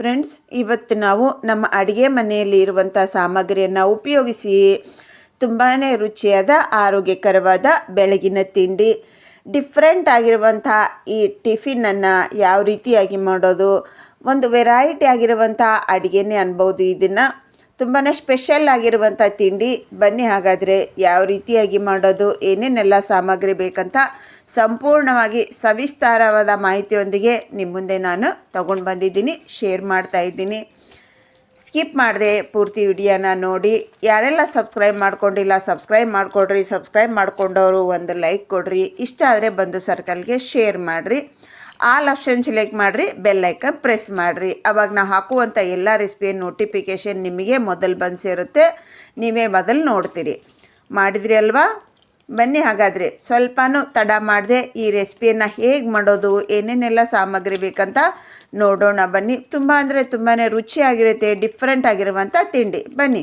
Friends, ಇವತ್ತು ನಾವು ನಮ್ಮ ಅಡುಗೆ ಮನೆಯಲ್ಲಿ ಇರುವಂಥ ಸಾಮಗ್ರಿಯನ್ನು ಉಪಯೋಗಿಸಿ ತುಂಬಾ ರುಚಿಯಾದ ಆರೋಗ್ಯಕರವಾದ ಬೆಳಗಿನ ತಿಂಡಿ ಡಿಫ್ರೆಂಟ್ ಆಗಿರುವಂಥ ಈ ಟಿಫಿನನ್ನು ಯಾವ ರೀತಿಯಾಗಿ ಮಾಡೋದು, ಒಂದು ವೆರೈಟಿ ಆಗಿರುವಂಥ ಅಡುಗೆನೇ ಅನ್ಬೋದು. ಇದನ್ನು ತುಂಬಾ ಸ್ಪೆಷಲ್ ಆಗಿರುವಂಥ ತಿಂಡಿ. ಬನ್ನಿ ಹಾಗಾದರೆ ಯಾವ ರೀತಿಯಾಗಿ ಮಾಡೋದು, ಏನೇನೆಲ್ಲ ಸಾಮಗ್ರಿ ಬೇಕಂತ ಸಂಪೂರ್ಣವಾಗಿ ಸವಿಸ್ತಾರವಾದ ಮಾಹಿತಿಯೊಂದಿಗೆ ನಿಮ್ಮ ಮುಂದೆ ನಾನು ತಗೊಂಡು ಬಂದಿದ್ದೀನಿ, ಶೇರ್ ಮಾಡ್ತಾ ಇದ್ದೀನಿ. ಸ್ಕಿಪ್ ಮಾಡಿದೆ ಪೂರ್ತಿ ವಿಡಿಯೋನ ನೋಡಿ. ಯಾರೆಲ್ಲ ಸಬ್ಸ್ಕ್ರೈಬ್ ಮಾಡ್ಕೊಂಡಿಲ್ಲ ಸಬ್ಸ್ಕ್ರೈಬ್ ಮಾಡಿಕೊಡ್ರಿ, ಸಬ್ಸ್ಕ್ರೈಬ್ ಮಾಡ್ಕೊಂಡವರು ಒಂದು ಲೈಕ್ ಕೊಡ್ರಿ, ಇಷ್ಟ ಆದರೆ ಬಂದು ಸರ್ಕಲ್ಗೆ ಶೇರ್ ಮಾಡಿರಿ, ಆಲ್ ಆಪ್ಷನ್ ಸೆಲೆಕ್ಟ್ ಮಾಡಿರಿ, ಬೆಲ್ ಐಕನ್ ಪ್ರೆಸ್ ಮಾಡಿರಿ. ಆವಾಗ ನಾವು ಹಾಕುವಂಥ ಎಲ್ಲ ರೆಸಿಪಿಯ ನೋಟಿಫಿಕೇಷನ್ ನಿಮಗೆ ಮೊದಲು ಬಂದು ಸೇರುತ್ತೆ, ನೀವೇ ಮೊದಲು ನೋಡ್ತೀರಿ. ಮಾಡಿದ್ರಿ ಅಲ್ವಾ? ಬನ್ನಿ ಹಾಗಾದರೆ ಸ್ವಲ್ಪನೂ ತಡ ಮಾಡದೆ ಈ ರೆಸಿಪಿಯನ್ನು ಹೇಗೆ ಮಾಡೋದು, ಏನೇನೆಲ್ಲ ಸಾಮಗ್ರಿ ಬೇಕಂತ ನೋಡೋಣ ಬನ್ನಿ. ತುಂಬ ಅಂದರೆ ತುಂಬಾ ರುಚಿಯಾಗಿರುತ್ತೆ, ಡಿಫ್ರೆಂಟ್ ಆಗಿರುವಂಥ ತಿಂಡಿ. ಬನ್ನಿ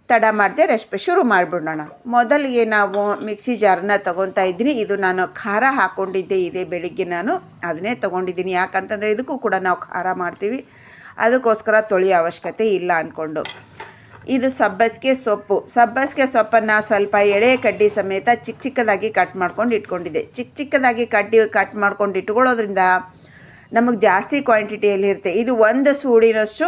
ತಡ ಮಾಡದೆ ರೆಸಿಪಿ ಶುರು ಮಾಡಿಬಿಡೋಣ. ಮೊದಲಿಗೆ ನಾವು ಮಿಕ್ಸಿ ಜಾರನ್ನ ತೊಗೊತಾ ಇದ್ದೀನಿ. ಇದು ನಾನು ಖಾರ ಹಾಕ್ಕೊಂಡಿದ್ದೆ, ಇದೆ ಬೆಳಿಗ್ಗೆ ನಾನು ಅದನ್ನೇ ತೊಗೊಂಡಿದ್ದೀನಿ. ಯಾಕಂತಂದರೆ ಇದಕ್ಕೂ ಕೂಡ ನಾವು ಖಾರ ಮಾಡ್ತೀವಿ, ಅದಕ್ಕೋಸ್ಕರ ತೊಳೆಯೋ ಅವಶ್ಯಕತೆ ಇಲ್ಲ ಅಂದ್ಕೊಂಡು. ಇದು ಸಬ್ಬಸಿಗೆ ಸೊಪ್ಪು. ಸಬ್ಬಸಿಗೆ ಸೊಪ್ಪನ್ನು ಸ್ವಲ್ಪ ಎಳೆ ಕಡ್ಡಿ ಸಮೇತ ಚಿಕ್ಕ ಚಿಕ್ಕದಾಗಿ ಕಟ್ ಮಾಡ್ಕೊಂಡು ಇಟ್ಕೊಂಡಿದ್ದೆ. ಚಿಕ್ಕದಾಗಿ ಕಟ್ ಮಾಡ್ಕೊಂಡು ಇಟ್ಕೊಳ್ಳೋದ್ರಿಂದ ನಮಗೆ ಜಾಸ್ತಿ ಕ್ವಾಂಟಿಟಿಯಲ್ಲಿ ಇರುತ್ತೆ. ಇದು ಒಂದು ಸೂಡಿನಷ್ಟು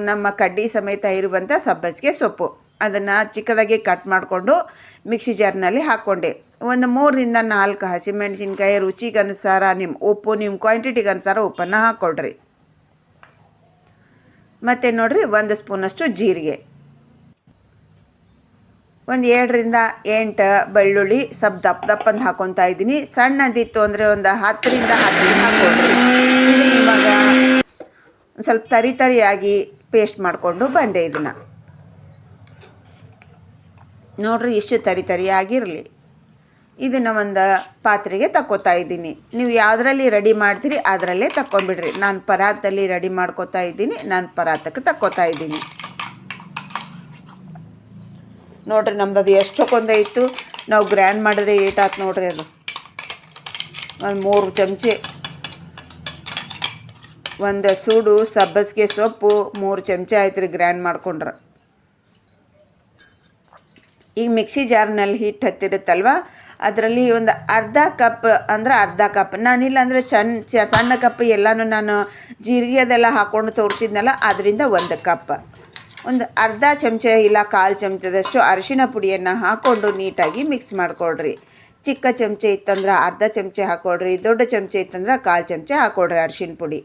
ನಮ್ಮ ಕಡ್ಡಿ ಸಮೇತ ಇರುವಂಥ ಸಬ್ಬಸಿಗೆ ಸೊಪ್ಪು. ಅದನ್ನು ಚಿಕ್ಕದಾಗಿ ಕಟ್ ಮಾಡಿಕೊಂಡು ಮಿಕ್ಸಿ ಜಾರ್ನಲ್ಲಿ ಹಾಕ್ಕೊಂಡೆ. ಒಂದು 3ರಿಂದ 4 ಹಸಿಮೆಣಸಿನ್ಕಾಯಿ, ರುಚಿಗೆ ಅನುಸಾರ ನಿಮ್ಮ ಉಪ್ಪು, ನಿಮ್ಮ ಕ್ವಾಂಟಿಟಿಗೆ ಅನುಸಾರ ಉಪ್ಪನ್ನು ಹಾಕ್ಕೊಡ್ರಿ. ಮತ್ತು ನೋಡಿರಿ, 1 ಸ್ಪೂನಷ್ಟು ಜೀರಿಗೆ, ಒಂದು 7ರಿಂದ 8 ಬೆಳ್ಳುಳ್ಳಿ ಸ್ವಲ್ಪ ದಪ್ಪಂದು ಹಾಕ್ಕೊತಾ ಇದ್ದೀನಿ. ಸಣ್ಣದಿತ್ತು ಅಂದರೆ ಒಂದು 10ರಿಂದ 15 ಹಾಕ್ಕೊಡ್ರಿ. ಇದು ಇವಾಗ ಸ್ವಲ್ಪ ತರಿಯಾಗಿ ಪೇಸ್ಟ್ ಮಾಡಿಕೊಂಡು ಬಂದೆ. ಇದನ್ನು ನೋಡಿರಿ, ಇಷ್ಟು ತರಿಯಾಗಿರಲಿ. ಇದನ್ನು ಒಂದು ಪಾತ್ರೆಗೆ ತಕ್ಕೋತಾ ಇದ್ದೀನಿ. ನೀವು ಯಾವುದರಲ್ಲಿ ರೆಡಿ ಮಾಡ್ತೀರಿ ಅದರಲ್ಲೇ ತಕ್ಕೊಂಬಿಡ್ರಿ. ನಾನು ಪರಾತಲ್ಲಿ ರೆಡಿ ಮಾಡ್ಕೋತಾ ಇದ್ದೀನಿ, ನಾನು ಪರಾತಕ್ಕೆ ತಕ್ಕೋತಾ ಇದ್ದೀನಿ. ನೋಡಿರಿ, ನಮ್ದು ಅದು ಎಷ್ಟೊಂದೇ ಇತ್ತು. ನಾವು ಗ್ರ್ಯಾಂಡ್ ಮಾಡಿದ್ರೆ ಏಟಾಯ್ತು ನೋಡಿರಿ. ಅದು ಒಂದು 3 ಚಮಚೆ, ಒಂದು ಸೂಡು ಸಬ್ಬಸಿಗೆ ಸೊಪ್ಪು 3 ಚಮಚೆ ಆಯ್ತು ರೀ ಗ್ರ್ಯಾಂಡ್ ಮಾಡ್ಕೊಂಡ್ರೆ. ಈಗ ಮಿಕ್ಸಿ ಜಾರ್ನಲ್ಲಿ ಹಿಟ್ಟು ಹತ್ತಿರುತ್ತಲ್ವ, ಅದರಲ್ಲಿ ಒಂದು ಅರ್ಧ ಕಪ್ ಅಂದರೆ ಅರ್ಧ ಕಪ್, ನಾನಿಲ್ಲ ಅಂದರೆ ಸಣ್ಣ ಕಪ್ ಎಲ್ಲನೂ ನಾನು ಜೀರಿಗೆ ಅದೆಲ್ಲ ಹಾಕ್ಕೊಂಡು ತೋರಿಸಿದ್ನಲ್ಲ, ಅದರಿಂದ 1 ಕಪ್, ಒಂದು ಅರ್ಧ ಚಮಚ ಇಲ್ಲ 1/4 ಚಮಚದಷ್ಟು ಅರಿಶಿಣ ಪುಡಿಯನ್ನು ಹಾಕ್ಕೊಂಡು ನೀಟಾಗಿ ಮಿಕ್ಸ್ ಮಾಡಿಕೊಡ್ರಿ. ಚಿಕ್ಕ ಚಮಚೆ ಇತ್ತಂದ್ರೆ ಅರ್ಧ ಚಮಚೆ ಹಾಕ್ಕೊಡ್ರಿ, ದೊಡ್ಡ ಚಮಚೆ ಇತ್ತಂದ್ರೆ 1/4 ಚಮಚೆ ಹಾಕ್ಕೊಡ್ರಿ ಅರಿಶಿಣ ಪುಡಿ.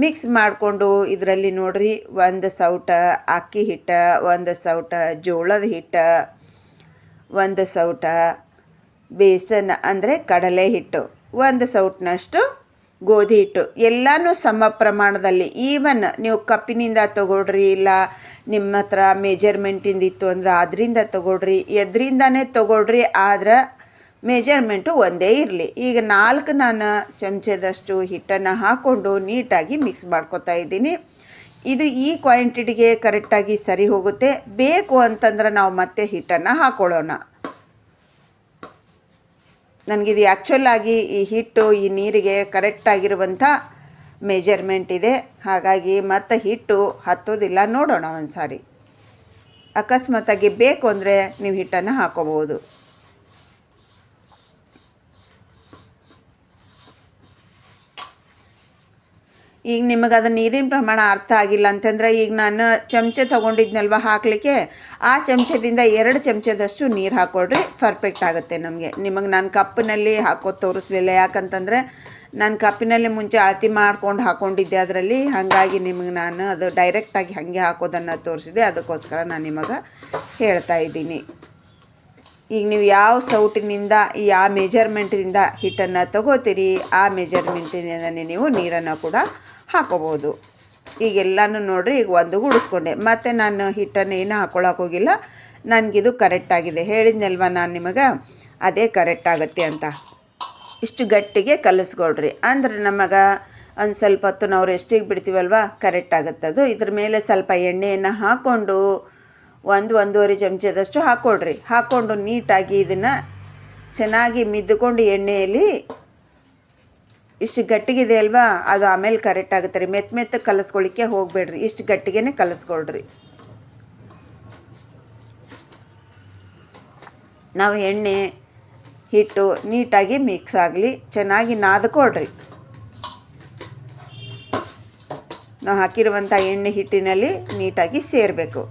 ಮಿಕ್ಸ್ ಮಾಡಿಕೊಂಡು ಇದರಲ್ಲಿ ನೋಡಿರಿ, 1 ಸೌಟ ಅಕ್ಕಿ ಹಿಟ್ಟು, 1 ಸೌಟ ಜೋಳದ ಹಿಟ್ಟು, 1 ಸೌಟ ಬೇಸನ್ ಅಂದರೆ ಕಡಲೆ ಹಿಟ್ಟು, 1 ಸೌಟ್ನಷ್ಟು ಗೋಧಿ ಹಿಟ್ಟು, ಎಲ್ಲನೂ ಸಮ ಪ್ರಮಾಣದಲ್ಲಿ. ಈವನ್ ನೀವು ಕಪ್ಪಿನಿಂದ ತೊಗೊಳ್ರಿ, ಇಲ್ಲ ನಿಮ್ಮ ಹತ್ರ ಮೆಜರ್ಮೆಂಟಿಂದ ಇತ್ತು ಅಂದ್ರೆ ಅದರಿಂದ ತೊಗೊಳ್ರಿ, ಎದರಿಂದನೇ ತೊಗೊಳ್ರಿ, ಆದ್ರೆ ಮೆಜರ್ಮೆಂಟು ಒಂದೇ ಇರಲಿ. ಈಗ 4 ನಾನು ಚಮಚದಷ್ಟು ಹಿಟ್ಟನ್ನು ಹಾಕ್ಕೊಂಡು ನೀಟಾಗಿ ಮಿಕ್ಸ್ ಮಾಡ್ಕೊತಾ ಇದ್ದೀನಿ. ಇದು ಈ ಕ್ವಾಂಟಿಟಿಗೆ ಕರೆಕ್ಟಾಗಿ ಸರಿ ಹೋಗುತ್ತೆ. ಬೇಕು ಅಂತಂದ್ರೆ ನಾವು ಮತ್ತೆ ಹಿಟ್ಟನ್ನು ಹಾಕ್ಕೊಳ್ಳೋಣ. ನನಗಿದು ಆ್ಯಕ್ಚುಲಾಗಿ ಈ ಹಿಟ್ಟು ಈ ನೀರಿಗೆ ಕರೆಕ್ಟಾಗಿರುವಂಥ ಮೆಜರ್ಮೆಂಟ್ ಇದೆ, ಹಾಗಾಗಿ ಮತ್ತೆ ಹಿಟ್ಟು ಹತ್ತೋದಿಲ್ಲ. ನೋಡೋಣ ಒಂದು ಸಾರಿ. ಅಕಸ್ಮಾತಾಗಿ ಬೇಕು ಅಂದರೆ ನೀವು ಹಿಟ್ಟನ್ನು ಹಾಕೋಬೋದು. ಈಗ ನಿಮಗೆ ಅದು ನೀರಿನ ಪ್ರಮಾಣ ಅರ್ಥ ಆಗಿಲ್ಲ ಅಂತಂದರೆ, ಈಗ ನಾನು ಚಮಚೆ ತೊಗೊಂಡಿದ್ನಲ್ವ ಹಾಕಲಿಕ್ಕೆ, ಆ ಚಮಚದಿಂದ 2 ಚಮಚದಷ್ಟು ನೀರು ಹಾಕ್ಕೊಡ್ರಿ, ಪರ್ಫೆಕ್ಟ್ ಆಗುತ್ತೆ ನಮಗೆ. ನಿಮಗೆ ನಾನು ಕಪ್ಪಿನಲ್ಲಿ ಹಾಕೋದು ತೋರಿಸ್ಲಿಲ್ಲ, ಯಾಕಂತಂದರೆ ನಾನು ಕಪ್ಪಿನಲ್ಲಿ ಮುಂಚೆ ಅಳತೆ ಮಾಡ್ಕೊಂಡು ಹಾಕ್ಕೊಂಡಿದ್ದೆ ಅದರಲ್ಲಿ, ಹಾಗಾಗಿ ನಿಮಗೆ ನಾನು ಅದು ಡೈರೆಕ್ಟಾಗಿ ಹಾಗೆ ಹಾಕೋದನ್ನು ತೋರಿಸಿದೆ, ಅದಕ್ಕೋಸ್ಕರ ನಾನು ನಿಮಗೆ ಹೇಳ್ತಾ ಇದ್ದೀನಿ. ಈಗ ನೀವು ಯಾವ ಸೌಟಿನಿಂದ ಯಾವ ಮೆಜರ್ಮೆಂಟಿನಿಂದ ಹಿಟ್ಟನ್ನು ತಗೋತೀರಿ ಆ ಮೆಜರ್ಮೆಂಟಿನಿಂದನೇ ನೀವು ನೀರನ್ನು ಕೂಡ ಹಾಕೋಬೋದು. ಈಗೆಲ್ಲನೂ ನೋಡಿರಿ, ಈಗ ಒಂದು ಗುಡಿಸ್ಕೊಂಡೆ. ಮತ್ತು ನಾನು ಹಿಟ್ಟನ್ನು ಏನು ಹಾಕ್ಕೊಳಕ್ಕೆ ಹೋಗಿಲ್ಲ, ನನಗಿದು ಕರೆಕ್ಟಾಗಿದೆ. ಹೇಳಿದ್ನಲ್ವ ನಾನು ನಿಮಗೆ, ಅದೇ ಕರೆಕ್ಟ್ ಆಗುತ್ತೆ ಅಂತ. ಇಷ್ಟು ಗಟ್ಟಿಗೆ ಕಲಿಸ್ಕೊಡ್ರಿ, ಅಂದ್ರೆ ನಮಗೆ ಒಂದು ಸ್ವಲ್ಪ ಹೊತ್ತು ನಾವು ರೆಸ್ಟಿಗೆ ಬಿಡ್ತೀವಲ್ವ, ಕರೆಕ್ಟ್ ಆಗುತ್ತದು. ಇದ್ರ ಮೇಲೆ ಸ್ವಲ್ಪ ಎಣ್ಣೆಯನ್ನು ಹಾಕ್ಕೊಂಡು 1-1.5 ಚಮಚದಷ್ಟು ಹಾಕ್ಕೊಡ್ರಿ. ಹಾಕ್ಕೊಂಡು ನೀಟಾಗಿ ಇದನ್ನು ಚೆನ್ನಾಗಿ ಮಿದ್ದುಕೊಂಡು ಎಣ್ಣೆಯಲ್ಲಿ ಇಷ್ಟು ಗಟ್ಟಿಗಿದೆ ಅಲ್ವಾ, ಅದು ಆಮೇಲೆ ಕರೆಕ್ಟ್ ಆಗುತ್ತೆ ರೀ. ಮೆತ್ತಗೆ ಕಲಿಸ್ಕೊಳ್ಳಿಕ್ಕೆ ಹೋಗಬೇಡ್ರಿ, ಇಷ್ಟು ಗಟ್ಟಿಗೆ ಕಲಿಸ್ಕೊಳ್ರಿ. ನಾವು ಎಣ್ಣೆ ಹಿಟ್ಟು ನೀಟಾಗಿ ಮಿಕ್ಸ್ ಆಗಲಿ, ಚೆನ್ನಾಗಿ ನಾದ್ಕೊಳ್ರಿ. ನಾವು ಹಾಕಿರುವಂಥ ಎಣ್ಣೆ ಹಿಟ್ಟಿನಲ್ಲಿ ನೀಟಾಗಿ ಸೇರಬೇಕು.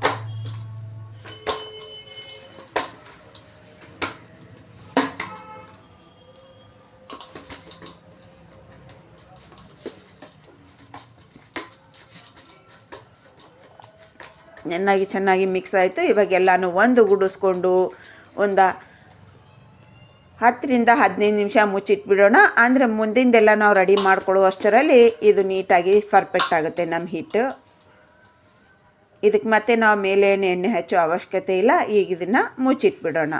ಚೆನ್ನಾಗಿ ಮಿಕ್ಸ್ ಆಯಿತು. ಇವಾಗ ಎಲ್ಲನೂ ಒಂದು ಗುಡಿಸ್ಕೊಂಡು ಒಂದು 10ರಿಂದ 15 ನಿಮಿಷ ಮುಚ್ಚಿಟ್ಬಿಡೋಣ. ಅಂದರೆ ಮುಂದಿಂದೆಲ್ಲ ನಾವು ರೆಡಿ ಮಾಡ್ಕೊಳ್ಳೋ ಅಷ್ಟರಲ್ಲಿ ಇದು ನೀಟಾಗಿ ಪರ್ಫೆಕ್ಟ್ ಆಗುತ್ತೆ ನಮ್ಮ ಹಿಟ್ಟು. ಇದಕ್ಕೆ ಮತ್ತೆ ನಾವು ಮೇಲೆ ಎಣ್ಣೆ ಹಚ್ಚೋ ಅವಶ್ಯಕತೆ ಇಲ್ಲ. ಈಗ ಇದನ್ನು ಮುಚ್ಚಿಟ್ಬಿಡೋಣ.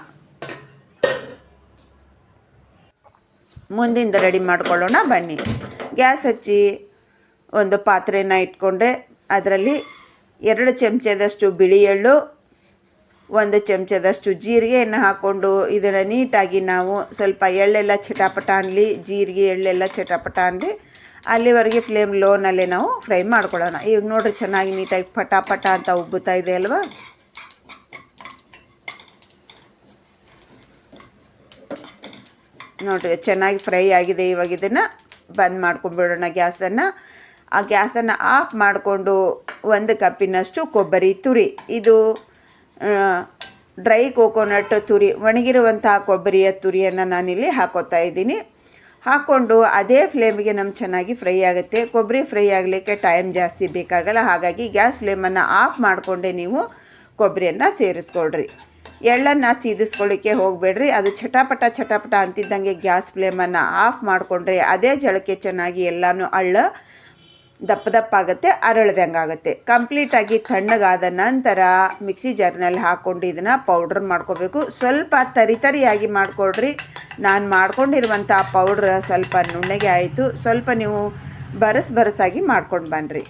ಮುಂದಿಂದ ರೆಡಿ ಮಾಡ್ಕೊಳ್ಳೋಣ ಬನ್ನಿ. ಗ್ಯಾಸ್ ಹಚ್ಚಿ ಒಂದು ಪಾತ್ರೆನ ಇಟ್ಕೊಂಡೆ, ಅದರಲ್ಲಿ 2 ಚಮಚದಷ್ಟು ಬಿಳಿ ಎಳ್ಳು, 1 ಚಮಚದಷ್ಟು ಜೀರಿಗೆಯನ್ನು ಹಾಕ್ಕೊಂಡು ಇದನ್ನು ನೀಟಾಗಿ ನಾವು ಸ್ವಲ್ಪ ಎಳ್ಳೆಲ್ಲ ಚಟಾಪಟ ಅನ್ನಲಿ, ಜೀರಿಗೆ ಎಳ್ಳೆಲ್ಲ ಚಟಾಪಟ ಅನ್ನಲಿ ಅಲ್ಲಿವರೆಗೆ ಫ್ಲೇಮ್ ಲೋನಲ್ಲೇ ನಾವು ಫ್ರೈ ಮಾಡ್ಕೊಳ್ಳೋಣ. ಈಗ ನೋಡಿರಿ ಚೆನ್ನಾಗಿ ನೀಟಾಗಿ ಪಟಾಪಟ ಅಂತ ಉಬ್ಬುತ್ತಾ ಇದೆ ಅಲ್ವಾ. ನೋಡಿರಿ ಚೆನ್ನಾಗಿ ಫ್ರೈ ಆಗಿದೆ. ಇವಾಗ ಇದನ್ನು ಬಂದ್ ಮಾಡ್ಕೊಂಡ್ಬಿಡೋಣ ಗ್ಯಾಸನ್ನು. ಆ ಗ್ಯಾಸನ್ನು ಆಫ್ ಮಾಡಿಕೊಂಡು 1 ಕಪ್ಪಿನಷ್ಟು ಕೊಬ್ಬರಿ ತುರಿ, ಇದು ಡ್ರೈ ಕೋಕೋನಟ್ ತುರಿ, ಒಣಗಿರುವಂಥ ಕೊಬ್ಬರಿಯ ತುರಿಯನ್ನು ನಾನಿಲ್ಲಿ ಹಾಕೋತಾ ಇದ್ದೀನಿ. ಹಾಕ್ಕೊಂಡು ಅದೇ ಫ್ಲೇಮಿಗೆ ನಮ್ಗೆ ಚೆನ್ನಾಗಿ ಫ್ರೈ ಆಗುತ್ತೆ. ಕೊಬ್ಬರಿ ಫ್ರೈ ಆಗಲಿಕ್ಕೆ ಟೈಮ್ ಜಾಸ್ತಿ ಬೇಕಾಗಲ್ಲ. ಹಾಗಾಗಿ ಗ್ಯಾಸ್ ಫ್ಲೇಮನ್ನು ಆಫ್ ಮಾಡಿಕೊಂಡೆ ನೀವು ಕೊಬ್ಬರಿಯನ್ನು ಸೇರಿಸ್ಕೊಳ್ರಿ. ಎಳ್ಳನ್ನು ಸೀದಿಸ್ಕೊಳ್ಳಿಕ್ಕೆ ಹೋಗಬೇಡ್ರಿ. ಅದು ಚಟಾಪಟ ಅಂತಿದ್ದಂಗೆ ಗ್ಯಾಸ್ ಫ್ಲೇಮನ್ನು ಆಫ್ ಮಾಡಿಕೊಂಡ್ರೆ ಅದೇ ಜಳಕ್ಕೆ ಚೆನ್ನಾಗಿ ಎಲ್ಲನೂ ದಪ್ಪ ಆಗುತ್ತೆ, ಅರಳ್ದಂಗೆ ಆಗುತ್ತೆ. ಕಂಪ್ಲೀಟಾಗಿ ತಣ್ಣಗಾದ ನಂತರ ಮಿಕ್ಸಿ ಜಾರ್ನಲ್ಲಿ ಹಾಕ್ಕೊಂಡು ಇದನ್ನು ಪೌಡ್ರ್ ಮಾಡ್ಕೋಬೇಕು. ಸ್ವಲ್ಪ ತರಿಯಾಗಿ ಮಾಡಿಕೊಡ್ರಿ. ನಾನು ಮಾಡ್ಕೊಂಡಿರುವಂಥ ಪೌಡ್ರ್ ಸ್ವಲ್ಪ ನುಣ್ಣಗೆ ಆಯಿತು. ಸ್ವಲ್ಪ ನೀವು ಬರಸಾಗಿ ಮಾಡ್ಕೊಂಡು ಬನ್ನಿರಿ.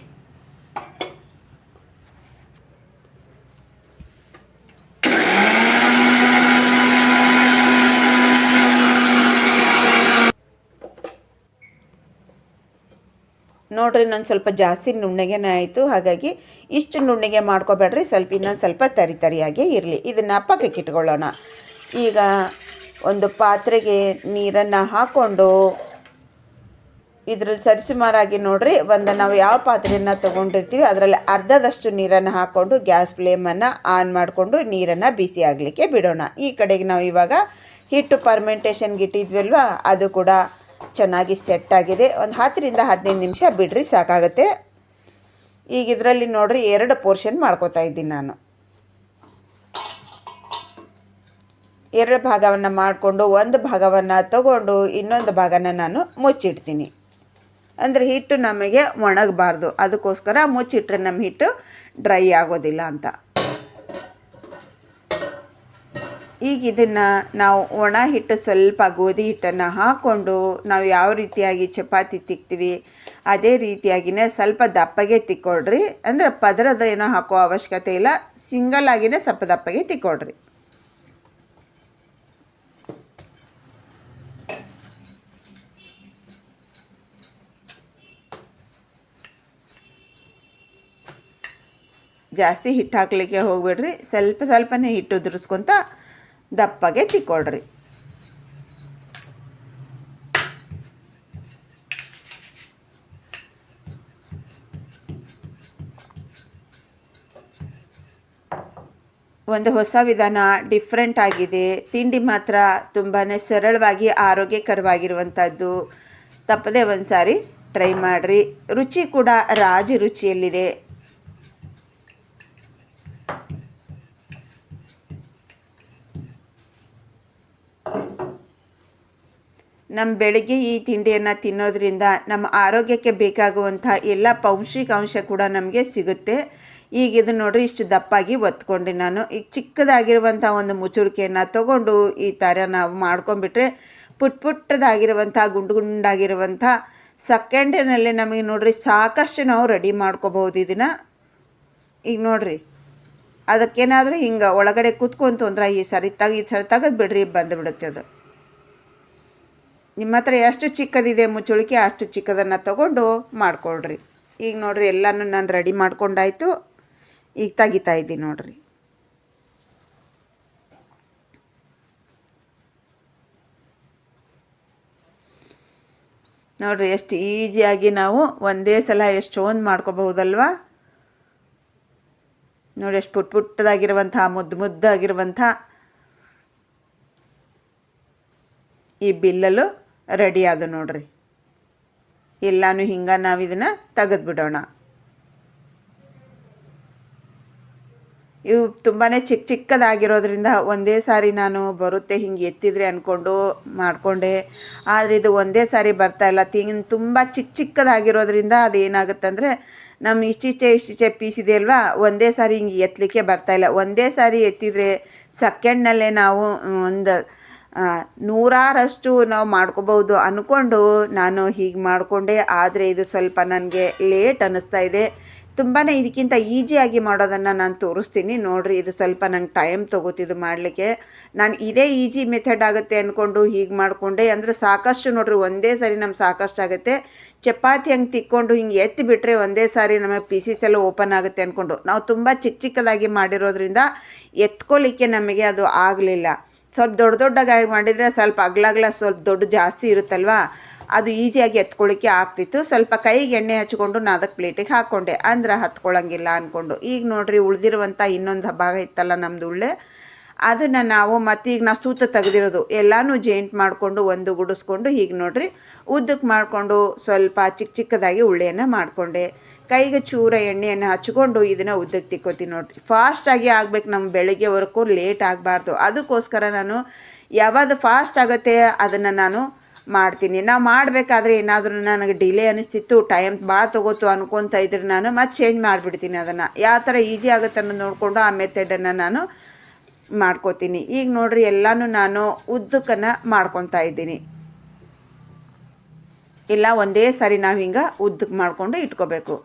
ನೋಡ್ರಿ, ನಾನು ಸ್ವಲ್ಪ ಜಾಸ್ತಿ ನುಣ್ಣಗೆನೇ ಆಯಿತು. ಹಾಗಾಗಿ ಇಷ್ಟು ನುಣ್ಣಗೆ ಮಾಡ್ಕೋಬೇಡ್ರಿ, ಇನ್ನೊಂದು ಸ್ವಲ್ಪ ತರಿಯಾಗಿ ಇರಲಿ. ಇದನ್ನು ಪಕ್ಕಕ್ಕೆ ಇಟ್ಕೊಳ್ಳೋಣ. ಈಗ ಒಂದು ಪಾತ್ರೆಗೆ ನೀರನ್ನು ಹಾಕ್ಕೊಂಡು ಇದರಲ್ಲಿ ಸರಿಸುಮಾರಾಗಿ ನೋಡಿರಿ, ನಾವು ಯಾವ ಪಾತ್ರೆಯನ್ನು ತೊಗೊಂಡಿರ್ತೀವಿ ಅದರಲ್ಲಿ ಅರ್ಧದಷ್ಟು ನೀರನ್ನು ಹಾಕ್ಕೊಂಡು ಗ್ಯಾಸ್ ಫ್ಲೇಮನ್ನು ಆನ್ ಮಾಡಿಕೊಂಡು ನೀರನ್ನು ಬಿಸಿ ಆಗಲಿಕ್ಕೆ ಬಿಡೋಣ. ಈ ಕಡೆಗೆ ನಾವು ಇವಾಗ ಹಿಟ್ಟು ಪರ್ಮೆಂಟೇಷನ್ಗೆ ಇಟ್ಟಿದ್ವಲ್ವ, ಅದು ಕೂಡ ಚೆನ್ನಾಗಿ ಸೆಟ್ ಆಗಿದೆ. ಒಂದು 10ರಿಂದ 15 ನಿಮಿಷ ಬಿಡ್ರಿ, ಸಾಕಾಗುತ್ತೆ. ಈಗ ಇದರಲ್ಲಿ ನೋಡ್ರಿ 2 ಪೋರ್ಷನ್ ಮಾಡ್ಕೋತಾ ಇದ್ದೀನಿ ನಾನು. 2 ಭಾಗವನ್ನು ಮಾಡಿಕೊಂಡು ಒಂದು ಭಾಗವನ್ನು ತಗೊಂಡು ಇನ್ನೊಂದು ಭಾಗನ ನಾನು ಮುಚ್ಚಿಡ್ತೀನಿ. ಅಂದರೆ ಹಿಟ್ಟು ನಮಗೆ ಒಣಗಬಾರ್ದು, ಅದಕ್ಕೋಸ್ಕರ ಮುಚ್ಚಿಟ್ರೆ ನಮ್ಮ ಹಿಟ್ಟು ಡ್ರೈ ಆಗೋದಿಲ್ಲ ಅಂತ. ಈಗ ಇದನ್ನು ನಾವು ಒಣ ಹಿಟ್ಟು ಸ್ವಲ್ಪ ಗೋಧಿ ಹಿಟ್ಟನ್ನು ಹಾಕ್ಕೊಂಡು ನಾವು ಯಾವ ರೀತಿಯಾಗಿ ಚಪಾತಿ ತಿಕ್ತೀವಿ ಅದೇ ರೀತಿಯಾಗಿಯೇ ಸ್ವಲ್ಪ ದಪ್ಪಗೆ ತಿಕ್ಕೊಳ್ರಿ. ಅಂದರೆ ಪದರದ ಏನೋ ಹಾಕೋ ಅವಶ್ಯಕತೆ ಇಲ್ಲ, ಸಿಂಗಲ್ ಆಗಿಯೇ ಸ್ವಲ್ಪ ದಪ್ಪಗೆ ತಿಕ್ಕೊಳ್ರಿ. ಜಾಸ್ತಿ ಹಿಟ್ಟು ಹಾಕಲಿಕ್ಕೆ ಹೋಗ್ಬೇಡ್ರಿ, ಸ್ವಲ್ಪನೇ ಹಿಟ್ಟು ಉದುರಿಸ್ಕೊತ ದಪ್ಪಗೆ ತಿಕ್ಕೊಳ್ರಿ. ಒಂದು ಹೊಸ ವಿಧಾನ, ಡಿಫ್ರೆಂಟ್ ಆಗಿದೆ. ತಿಂಡಿ ಮಾತ್ರ ತುಂಬಾ ಸರಳವಾಗಿ ಆರೋಗ್ಯಕರವಾಗಿರುವಂಥದ್ದು. ತಪ್ಪದೆ ಒಂದು ಸಾರಿ ಟ್ರೈ ಮಾಡಿರಿ. ರುಚಿ ಕೂಡ ರಾಜಿ ರುಚಿಯಲ್ಲಿದೆ. ನಮ್ಮ ಬೆಳಗ್ಗೆ ಈ ತಿಂಡಿಯನ್ನು ತಿನ್ನೋದ್ರಿಂದ ನಮ್ಮ ಆರೋಗ್ಯಕ್ಕೆ ಬೇಕಾಗುವಂಥ ಎಲ್ಲ ಪೌಷ್ಟಿಕಾಂಶ ಕೂಡ ನಮಗೆ ಸಿಗುತ್ತೆ. ಈಗ ಇದು ನೋಡಿರಿ, ಇಷ್ಟು ದಪ್ಪಾಗಿ ಒತ್ಕೊಂಡೆ ನಾನು. ಈಗ ಚಿಕ್ಕದಾಗಿರುವಂಥ ಒಂದು ಮುಚ್ಚುಳಿಕೆಯನ್ನು ತೊಗೊಂಡು ಈ ಥರ ನಾವು ಮಾಡ್ಕೊಂಡ್ಬಿಟ್ರೆ ಪುಟ್ಟದಾಗಿರುವಂಥ ಗುಂಡಾಗಿರುವಂಥ ಸೆಕೆಂಡಿನಲ್ಲೇ ನಮಗೆ ನೋಡಿರಿ ಸಾಕಷ್ಟು ನಾವು ರೆಡಿ ಮಾಡ್ಕೋಬಹುದು ಇದನ್ನು. ಈಗ ನೋಡಿರಿ, ಅದಕ್ಕೇನಾದರೂ ಹಿಂಗೆ ಒಳಗಡೆ ಕೂತ್ಕೊಂತು ಅಂದ್ರೆ ಈ ಸರಿ ತೆಗೆದು ಬಿಡ್ರಿ, ಬಂದುಬಿಡುತ್ತೆ ಅದು. ನಿಮ್ಮ ಹತ್ರ ಎಷ್ಟು ಚಿಕ್ಕದಿದೆ ಮುಚ್ಚುಳಿಕೆ ಅಷ್ಟು ಚಿಕ್ಕದನ್ನು ತಗೊಂಡು ಮಾಡಿಕೊಡ್ರಿ. ಈಗ ನೋಡಿರಿ ಎಲ್ಲನೂ ನಾನು ರೆಡಿ ಮಾಡ್ಕೊಂಡಾಯ್ತು. ಈಗ ತೆಗಿತಾ ಇದ್ದೀನಿ ನೋಡಿರಿ. ನೋಡಿರಿ ಎಷ್ಟು ಈಸಿಯಾಗಿ ನಾವು ಒಂದೇ ಸಲ ಎಷ್ಟೊಂದು ಮಾಡ್ಕೋಬಹುದಲ್ವ. ನೋಡಿ ಎಷ್ಟು ಪುಟ್ಟದಾಗಿರುವಂಥ ಮುದ್ದಾಗಿರುವಂಥ ಈ ಬಿಲ್ಲಲು ರೆಡಿ ಆದ ನೋಡ್ರಿ. ಎಲ್ಲನೂ ಹಿಂಗೆ ನಾವು ಇದನ್ನು ತೆಗೆದುಬಿಡೋಣ. ಇವು ತುಂಬಾ ಚಿಕ್ಕದಾಗಿರೋದ್ರಿಂದ ಒಂದೇ ಸಾರಿ ನಾನು ಬರುತ್ತೆ ಹಿಂಗೆ ಎತ್ತಿದ್ರೆ ಅಂದ್ಕೊಂಡು ಮಾಡಿಕೊಂಡೆ. ಆದರೆ ಇದು ಒಂದೇ ಸಾರಿ ಬರ್ತಾಯಿಲ್ಲ. ತುಂಬ ಚಿಕ್ಕದಾಗಿರೋದ್ರಿಂದ ಅದು ಏನಾಗುತ್ತೆ ಅಂದರೆ ನಮ್ಮ ಇಷ್ಟಿಚೆ ಪೀಸಿದೆ ಅಲ್ವಾ, ಒಂದೇ ಸಾರಿ ಹಿಂಗೆ ಎತ್ತಲಿಕ್ಕೆ ಬರ್ತಾಯಿಲ್ಲ. ಒಂದೇ ಸಾರಿ ಎತ್ತಿದರೆ ಸೆಕೆಂಡ್ನಲ್ಲೇ ನಾವು ಒಂದು 100ರಷ್ಟು ನಾವು ಮಾಡ್ಕೋಬೋದು ಅಂದ್ಕೊಂಡು ನಾನು ಹೀಗೆ ಮಾಡಿಕೊಂಡೆ. ಆದರೆ ಇದು ಸ್ವಲ್ಪ ನನಗೆ ಲೇಟ್ ಅನ್ನಿಸ್ತಾ ಇದೆ. ತುಂಬಾ ಇದಕ್ಕಿಂತ ಈಸಿಯಾಗಿ ಮಾಡೋದನ್ನು ನಾನು ತೋರಿಸ್ತೀನಿ ನೋಡಿರಿ. ಇದು ಸ್ವಲ್ಪ ನಂಗೆ ಟೈಮ್ ತೊಗೋತಿದ್ದು ಮಾಡಲಿಕ್ಕೆ. ನಾನು ಇದೇ ಈಸಿ ಮೆಥಡ್ ಆಗುತ್ತೆ ಅಂದ್ಕೊಂಡು ಹೀಗೆ ಮಾಡಿಕೊಂಡೆ. ಅಂದರೆ ಸಾಕಷ್ಟು ನೋಡಿರಿ ಒಂದೇ ಸಾರಿ ನಮ್ಗೆ ಸಾಕಷ್ಟು ಆಗುತ್ತೆ. ಚಪಾತಿ ಹಂಗೆ ತಿಕ್ಕೊಂಡು ಹಿಂಗೆ ಎತ್ತಿ ಬಿಟ್ಟರೆ ಒಂದೇ ಸಾರಿ ನಮಗೆ ಪೀಸಸ್ ಎಲ್ಲ ಓಪನ್ ಆಗುತ್ತೆ ಅಂದ್ಕೊಂಡು ನಾವು ತುಂಬ ಚಿಕ್ಕದಾಗಿ ಮಾಡಿರೋದ್ರಿಂದ ಎತ್ಕೊಳ್ಳಿಕ್ಕೆ ನಮಗೆ ಅದು ಆಗಲಿಲ್ಲ. ಸ್ವಲ್ಪ ದೊಡ್ಡದಾಗಿ ಮಾಡಿದರೆ ಸ್ವಲ್ಪ ಅಗಲ ಸ್ವಲ್ಪ ದೊಡ್ಡ ಜಾಸ್ತಿ ಇರುತ್ತಲ್ವ, ಅದು ಈಸಿಯಾಗಿ ಎತ್ಕೊಳ್ಳಿಕ್ಕೆ ಆಗ್ತಿತ್ತು. ಸ್ವಲ್ಪ ಕೈಗೆ ಎಣ್ಣೆ ಹಚ್ಕೊಂಡು ನಾನು ಅದಕ್ಕೆ ಪ್ಲೇಟಿಗೆ ಹಾಕ್ಕೊಂಡೆ, ಅಂದ್ರೆ ಹತ್ಕೊಳ್ಳೋಂಗಿಲ್ಲ ಅಂದ್ಕೊಂಡು. ಈಗ ನೋಡಿರಿ ಉಳಿದಿರುವಂಥ ಇನ್ನೊಂದು ಭಾಗ ಇತ್ತಲ್ಲ ನಮ್ಮದು ಉಳ್ಳೆ, ಅದನ್ನು ನಾವು ಮತ್ತೀಗ ನಾವು ಸೂತ ತೆಗೆದಿರೋದು ಎಲ್ಲನೂ ಜಾಯಿಂಟ್ ಮಾಡಿಕೊಂಡು ಒಂದು ಗುಡಿಸ್ಕೊಂಡು ಹೀಗೆ ನೋಡಿರಿ ಉದ್ದಕ್ಕೆ ಮಾಡಿಕೊಂಡು ಸ್ವಲ್ಪ ಚಿಕ್ಕದಾಗಿ ಉಳ್ಳೆಯನ್ನು ಮಾಡಿಕೊಂಡೆ. ಕೈಗೆ ಚೂರ ಎಣ್ಣೆಯನ್ನು ಹಚ್ಕೊಂಡು ಇದನ್ನು ಉದ್ದಕ್ಕೆ ತಿಕ್ಕೋತೀನಿ ನೋಡಿರಿ. ಫಾಸ್ಟಾಗಿ ಆಗಬೇಕು, ನಮ್ಮ ಬೆಳಗ್ಗೆ ವರ್ಕು ಲೇಟ್ ಆಗಬಾರ್ದು. ಅದಕ್ಕೋಸ್ಕರ ನಾನು ಯಾವಾಗ ಫಾಸ್ಟ್ ಆಗುತ್ತೆ ಅದನ್ನು ನಾನು ಮಾಡ್ತೀನಿ. ನಾವು ಮಾಡಬೇಕಾದ್ರೆ ಏನಾದರೂ ನನಗೆ ಡಿಲೇ ಅನಿಸ್ತಿತ್ತು, ಟೈಮ್ ಭಾಳ ತೊಗೋತು ಅನ್ಕೊತ ಇದ್ರೆ ನಾನು ಮತ್ತೆ ಚೇಂಜ್ ಮಾಡಿಬಿಡ್ತೀನಿ. ಅದನ್ನು ಯಾವ ಥರ ಈಸಿ ಆಗುತ್ತೆ ಅನ್ನೋದು ನೋಡಿಕೊಂಡು ಆ ಮೆಥಡನ್ನು ನಾನು ಮಾಡ್ಕೋತೀನಿ. ಈಗ ನೋಡಿರಿ ಎಲ್ಲನೂ ನಾನು ಉದ್ದಕ್ಕನ್ನು ಮಾಡ್ಕೊತಾ ಇದ್ದೀನಿ. ಇಲ್ಲ ಒಂದೇ ಸಾರಿ ನಾವು ಹಿಂಗೆ ಉದ್ದಕ್ಕೆ ಮಾಡಿಕೊಂಡು ಇಟ್ಕೋಬೇಕು.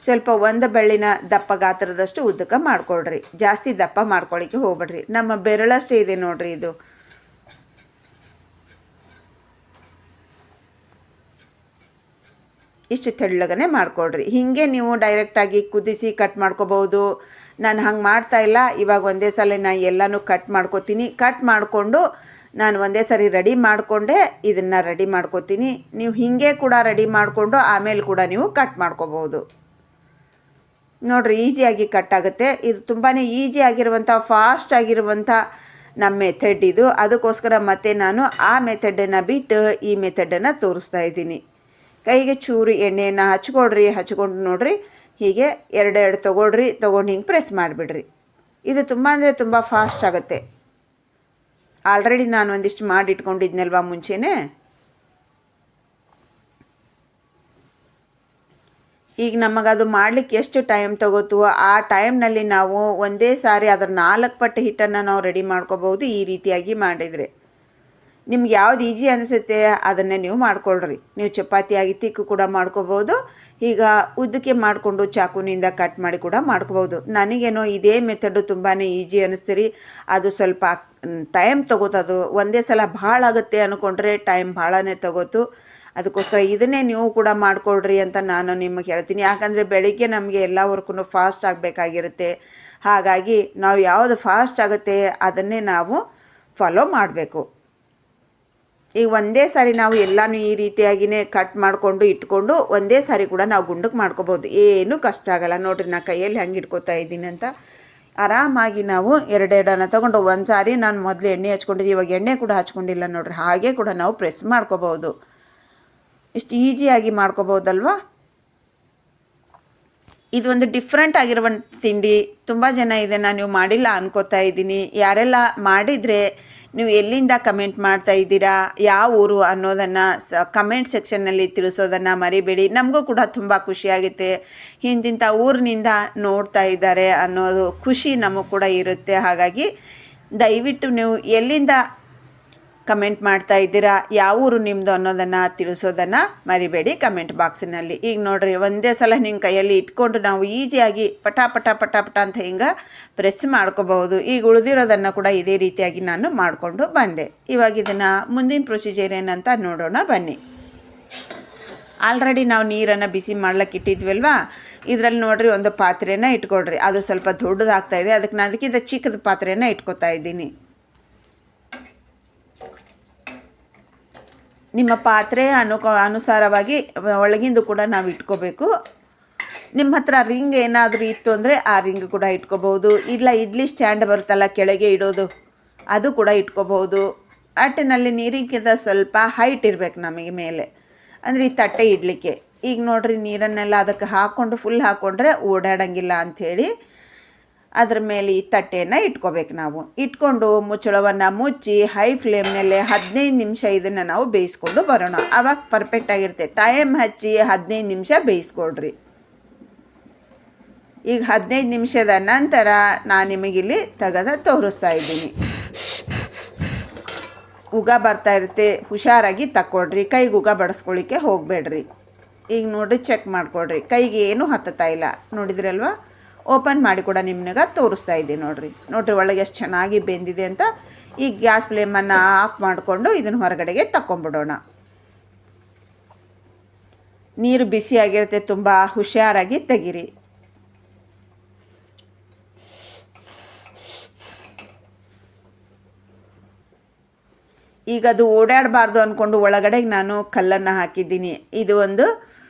ಸ್ವಲ್ಪ ಒಂದು ಬೆಳ್ಳಿನ ದಪ್ಪ ಗಾತ್ರದಷ್ಟು ಉದ್ದಕ್ಕೆ ಮಾಡ್ಕೊಳ್ರಿ. ಜಾಸ್ತಿ ದಪ್ಪ ಮಾಡ್ಕೊಳ್ಳಿಕ್ಕೆ ಹೋಗ್ಬೇಡ್ರಿ. ನಮ್ಮ ಬೆರಳಷ್ಟೇ ಇದೆ ನೋಡಿರಿ ಇದು. ಇಷ್ಟು ತೆಳ್ಳಗನೆ ಮಾಡಿಕೊಡ್ರಿ. ಹೀಗೆ ನೀವು ಡೈರೆಕ್ಟಾಗಿ ಕುದಿಸಿ ಕಟ್ ಮಾಡ್ಕೋಬೋದು. ನಾನು ಹಂಗೆ ಮಾಡ್ತಾಯಿಲ್ಲ. ಇವಾಗ ಒಂದೇ ಸಲ ನಾನು ಎಲ್ಲನೂ ಕಟ್ ಮಾಡ್ಕೋತೀನಿ. ಕಟ್ ಮಾಡಿಕೊಂಡು ನಾನು ಒಂದೇ ಸರಿ ರೆಡಿ ಮಾಡಿಕೊಂಡೆ ಇದನ್ನು ರೆಡಿ ಮಾಡ್ಕೋತೀನಿ. ನೀವು ಹೀಗೆ ಕೂಡ ರೆಡಿ ಮಾಡಿಕೊಂಡು ಆಮೇಲೆ ಕೂಡ ನೀವು ಕಟ್ ಮಾಡ್ಕೋಬೋದು. ನೋಡಿರಿ ಈಸಿಯಾಗಿ ಕಟ್ ಆಗುತ್ತೆ. ಇದು ತುಂಬಾ ಈಸಿ ಆಗಿರುವಂಥ ಫಾಸ್ಟ್ ಆಗಿರುವಂಥ ನಮ್ಮ ಮೆಥಡ್ ಇದು. ಅದಕ್ಕೋಸ್ಕರ ಮತ್ತೆ ನಾನು ಆ ಮೆಥಡನ್ನು ಬಿಟ್ಟು ಈ ಮೆಥಡನ್ನು ತೋರಿಸ್ತಾ ಇದ್ದೀನಿ. ಕೈಗೆ ಚೂರು ಎಣ್ಣೆಯನ್ನು ಹಚ್ಕೊಂಡು ನೋಡಿರಿ ಹೀಗೆ ಎರಡೆರಡು ತೊಗೊಂಡು ಹಿಂಗೆ ಪ್ರೆಸ್ ಮಾಡಿಬಿಡ್ರಿ. ಇದು ತುಂಬ ಅಂದರೆ ತುಂಬ ಫಾಸ್ಟ್ ಆಗುತ್ತೆ. ಆಲ್ರೆಡಿ ನಾನು ಒಂದಿಷ್ಟು ಮಾಡಿಟ್ಕೊಂಡಿದ್ನಲ್ವ ಮುಂಚೆನೇ. ಈಗ ನಮಗದು ಮಾಡಲಿಕ್ಕೆ ಎಷ್ಟು ಟೈಮ್ ತಗೋತೋ ಆ ಟೈಮ್ನಲ್ಲಿ ನಾವು ಒಂದೇ ಸಾರಿ ಅದರ 4 ಪಟ್ಟು ಹಿಟ್ಟನ್ನು ನಾವು ರೆಡಿ ಮಾಡ್ಕೋಬೋದು. ಈ ರೀತಿಯಾಗಿ ಮಾಡಿದರೆ ನಿಮ್ಗೆ ಯಾವ್ದು ಈಜಿ ಅನಿಸುತ್ತೆ ಅದನ್ನೇ ನೀವು ಮಾಡ್ಕೊಳ್ರಿ. ನೀವು ಚಪಾತಿಯಾಗಿ ತಿಕ್ಕು ಕೂಡ ಮಾಡ್ಕೋಬೋದು. ಈಗ ಉದ್ದಕ್ಕೆ ಮಾಡಿಕೊಂಡು ಚಾಕುನಿಂದ ಕಟ್ ಮಾಡಿ ಕೂಡ ಮಾಡ್ಕೋಬೋದು. ನನಗೇನೋ ಇದೇ ಮೆಥಡು ತುಂಬಾ ಈಜಿ ಅನ್ನಿಸ್ತೀರಿ. ಅದು ಸ್ವಲ್ಪ ಟೈಮ್ ತೊಗೋತದು. ಒಂದೇ ಸಲ ಭಾಳ ಆಗುತ್ತೆ ಅಂದ್ಕೊಂಡ್ರೆ ಟೈಮ್ ಭಾಳನೇ ತೊಗೋತು. ಅದಕ್ಕೋಸ್ಕರ ಇದನ್ನೇ ನೀವು ಕೂಡ ಮಾಡಿಕೊಡ್ರಿ ಅಂತ ನಾನು ನಿಮಗೆ ಹೇಳ್ತೀನಿ. ಯಾಕಂದರೆ ಬೆಳಿಗ್ಗೆ ನಮಗೆ ಎಲ್ಲ ವರ್ಕೂ ಫಾಸ್ಟ್ ಆಗಬೇಕಾಗಿರುತ್ತೆ. ಹಾಗಾಗಿ ನಾವು ಯಾವುದು ಫಾಸ್ಟ್ ಆಗುತ್ತೆ ಅದನ್ನೇ ನಾವು ಫಾಲೋ ಮಾಡಬೇಕು. ಈಗ ಒಂದೇ ಸಾರಿ ನಾವು ಎಲ್ಲನೂ ಈ ರೀತಿಯಾಗಿಯೇ ಕಟ್ ಮಾಡಿಕೊಂಡು ಇಟ್ಕೊಂಡು ಒಂದೇ ಸಾರಿ ಕೂಡ ನಾವು ಗುಂಡಕ್ಕೆ ಮಾಡ್ಕೋಬೋದು. ಏನೂ ಕಷ್ಟ ಆಗಲ್ಲ. ನೋಡಿರಿ ನಾನು ಕೈಯಲ್ಲಿ ಹೆಂಗೆ ಇಟ್ಕೋತಾ ಇದ್ದೀನಿ ಅಂತ. ಆರಾಮಾಗಿ ನಾವು ಎರಡೆರಡನ್ನು ತೊಗೊಂಡು ಒಂದು ಸಾರಿ ನಾನು ಮೊದಲು ಎಣ್ಣೆ ಹಚ್ಕೊಂಡಿದ್ದೆ, ಇವಾಗ ಎಣ್ಣೆ ಕೂಡ ಹಚ್ಕೊಂಡಿಲ್ಲ ನೋಡಿರಿ. ಹಾಗೆ ಕೂಡ ನಾವು ಪ್ರೆಸ್ ಮಾಡ್ಕೋಬೋದು. ಇಷ್ಟು ಈಸಿಯಾಗಿ ಮಾಡ್ಕೋಬೋದಲ್ವ. ಇದು ಒಂದು ಡಿಫ್ರೆಂಟ್ ಆಗಿರುವಂಥ ತಿಂಡಿ. ತುಂಬ ಜನ ಇದನ್ನು ನೀವು ಮಾಡಿಲ್ಲ ಅನ್ಕೋತಾ ಇದ್ದೀನಿ. ಯಾರೆಲ್ಲ ಮಾಡಿದರೆ ನೀವು ಎಲ್ಲಿಂದ ಕಮೆಂಟ್ ಮಾಡ್ತಾ ಇದ್ದೀರಾ, ಯಾವ ಊರು ಅನ್ನೋದನ್ನು ಕಮೆಂಟ್ ಸೆಕ್ಷನ್ನಲ್ಲಿ ತಿಳಿಸೋದನ್ನು ಮರಿಬೇಡಿ. ನಮಗೂ ಕೂಡ ತುಂಬ ಖುಷಿಯಾಗುತ್ತೆ. ಇಂತಿಂಥ ಊರಿನಿಂದ ನೋಡ್ತಾ ಇದ್ದಾರೆ ಅನ್ನೋದು ಖುಷಿ ನಮಗೂ ಕೂಡ ಇರುತ್ತೆ. ಹಾಗಾಗಿ ದಯವಿಟ್ಟು ನೀವು ಎಲ್ಲಿಂದ ಕಮೆಂಟ್ ಮಾಡ್ತಾ ಇದ್ದೀರಾ. ಯಾವ ಊರು ನಿಮ್ಮದು ಅನ್ನೋದನ್ನು ತಿಳಿಸೋದನ್ನು ಮರಿಬೇಡಿ ಕಮೆಂಟ್ ಬಾಕ್ಸಿನಲ್ಲಿ. ಈಗ ನೋಡಿರಿ, ಒಂದೇ ಸಲ ನಿಮ್ಮ ಕೈಯಲ್ಲಿ ಇಟ್ಕೊಂಡು ನಾವು ಈಸಿಯಾಗಿ ಪಟ ಪಟ ಪಟ ಪಟ ಅಂತ ಹಿಂಗೆ ಪ್ರೆಸ್ ಮಾಡ್ಕೋಬಹುದು. ಈಗ ಉಳಿದಿರೋದನ್ನು ಕೂಡ ಇದೇ ರೀತಿಯಾಗಿ ನಾನು ಮಾಡಿಕೊಂಡು ಬಂದೆ. ಇವಾಗ ಇದನ್ನು ಮುಂದಿನ ಪ್ರೊಸೀಜರ್ ಏನಂತ ನೋಡೋಣ ಬನ್ನಿ. ಆಲ್ರೆಡಿ ನಾವು ನೀರನ್ನು ಬಿಸಿ ಮಾಡ್ಲಿಕ್ಕೆ ಇಟ್ಟಿದ್ವಲ್ವಾ, ಇದರಲ್ಲಿ ನೋಡಿರಿ ಒಂದು ಪಾತ್ರೆನ ಇಟ್ಕೊಳ್ರಿ. ಅದು ಸ್ವಲ್ಪ ದೊಡ್ಡದಾಗ್ತಾಯಿದೆ, ಅದಕ್ಕೆ ನಾನು ಅದಕ್ಕಿಂತ ಚಿಕ್ಕದ ಪಾತ್ರೆನ ಇಟ್ಕೊತಾ ಇದ್ದೀನಿ. ನಿಮ್ಮ ಪಾತ್ರೆ ಅನುಸಾರವಾಗಿ ಒಳಗಿಂದು ಕೂಡ ನಾವು ಇಟ್ಕೋಬೇಕು. ನಿಮ್ಮ ಹತ್ರ ರಿಂಗ್ ಏನಾದರೂ ಇತ್ತು ಅಂದರೆ ಆ ರಿಂಗ್ ಕೂಡ ಇಟ್ಕೋಬಹುದು. ಇಲ್ಲ ಇಡ್ಲಿ ಸ್ಟ್ಯಾಂಡ್ ಬರುತ್ತಲ್ಲ ಕೆಳಗೆ ಇಡೋದು, ಅದು ಕೂಡ ಇಟ್ಕೋಬಹುದು. ಅಟ್ಟಿನಲ್ಲಿ ನೀರಿಗಿಂತ ಸ್ವಲ್ಪ ಹೈಟ್ ಇರಬೇಕು ನಮಗೆ ಮೇಲೆ, ಅಂದರೆ ಈ ತಟ್ಟೆ ಇಡಲಿಕ್ಕೆ. ಈಗ ನೋಡಿರಿ, ನೀರನ್ನೆಲ್ಲ ಅದಕ್ಕೆ ಹಾಕ್ಕೊಂಡು ಫುಲ್ ಹಾಕ್ಕೊಂಡ್ರೆ ಓಡಾಡಂಗಿಲ್ಲ ಅಂಥೇಳಿ ಅದ್ರ ಮೇಲೆ ಈ ತಟ್ಟೆಯನ್ನು ಇಟ್ಕೋಬೇಕು. ನಾವು ಇಟ್ಕೊಂಡು ಮುಚ್ಚಳವನ್ನು ಮುಚ್ಚಿ ಹೈ ಫ್ಲೇಮ್ನಲ್ಲೇ 15 ನಿಮಿಷ ಇದನ್ನು ನಾವು ಬೇಯಿಸ್ಕೊಂಡು ಬರೋಣ. ಆವಾಗ ಪರ್ಫೆಕ್ಟಾಗಿರುತ್ತೆ. ಟೈಮ್ ಹಚ್ಚಿ 15 ನಿಮಿಷ ಬೇಯಿಸ್ಕೊಳ್ರಿ. ಈಗ 15 ನಿಮಿಷದ ನಂತರ ನಾನು ನಿಮಗಿಲ್ಲಿ ತೆಗೆದು ತೋರಿಸ್ತಾ ಇದ್ದೀನಿ. ಉಗ ಬರ್ತಾ ಇರುತ್ತೆ, ಹುಷಾರಾಗಿ ತಕ್ಕೊಳ್ರಿ. ಕೈಗೆ ಉಗ ಬಡಿಸ್ಕೊಳ್ಳಿಕ್ಕೆ ಹೋಗಬೇಡ್ರಿ. ಈಗ ನೋಡಿರಿ, ಚೆಕ್ ಮಾಡಿಕೊಡ್ರಿ, ಕೈಗೆ ಏನೂ ಹತ್ತುತ್ತಾ ಇಲ್ಲ. ನೋಡಿದ್ರಲ್ವ, ಓಪನ್ ಮಾಡಿ ಕೂಡ ನಿಮ್ಗೆ ತೋರಿಸ್ತಾ ಇದ್ದೀನಿ. ನೋಡಿರಿ ಒಳಗೆ ಎಷ್ಟು ಚೆನ್ನಾಗಿ ಬೆಂದಿದೆ ಅಂತ. ಈಗ ಗ್ಯಾಸ್ ಫ್ಲೇಮನ್ನು ಆಫ್ ಮಾಡಿಕೊಂಡು ಇದನ್ನು ಹೊರಗಡೆಗೆ ತಕ್ಕೊಂಬಿಡೋಣ. ನೀರು ಬಿಸಿಯಾಗಿರುತ್ತೆ, ತುಂಬ ಹುಷಾರಾಗಿ ತೆಗೀರಿ. ಈಗ ಅದು ಓಡಾಡಬಾರ್ದು ಅಂದ್ಕೊಂಡು ಒಳಗಡೆಗೆ ನಾನು ಕಲ್ಲನ್ನು ಹಾಕಿದ್ದೀನಿ. ಇದು ಒಂದು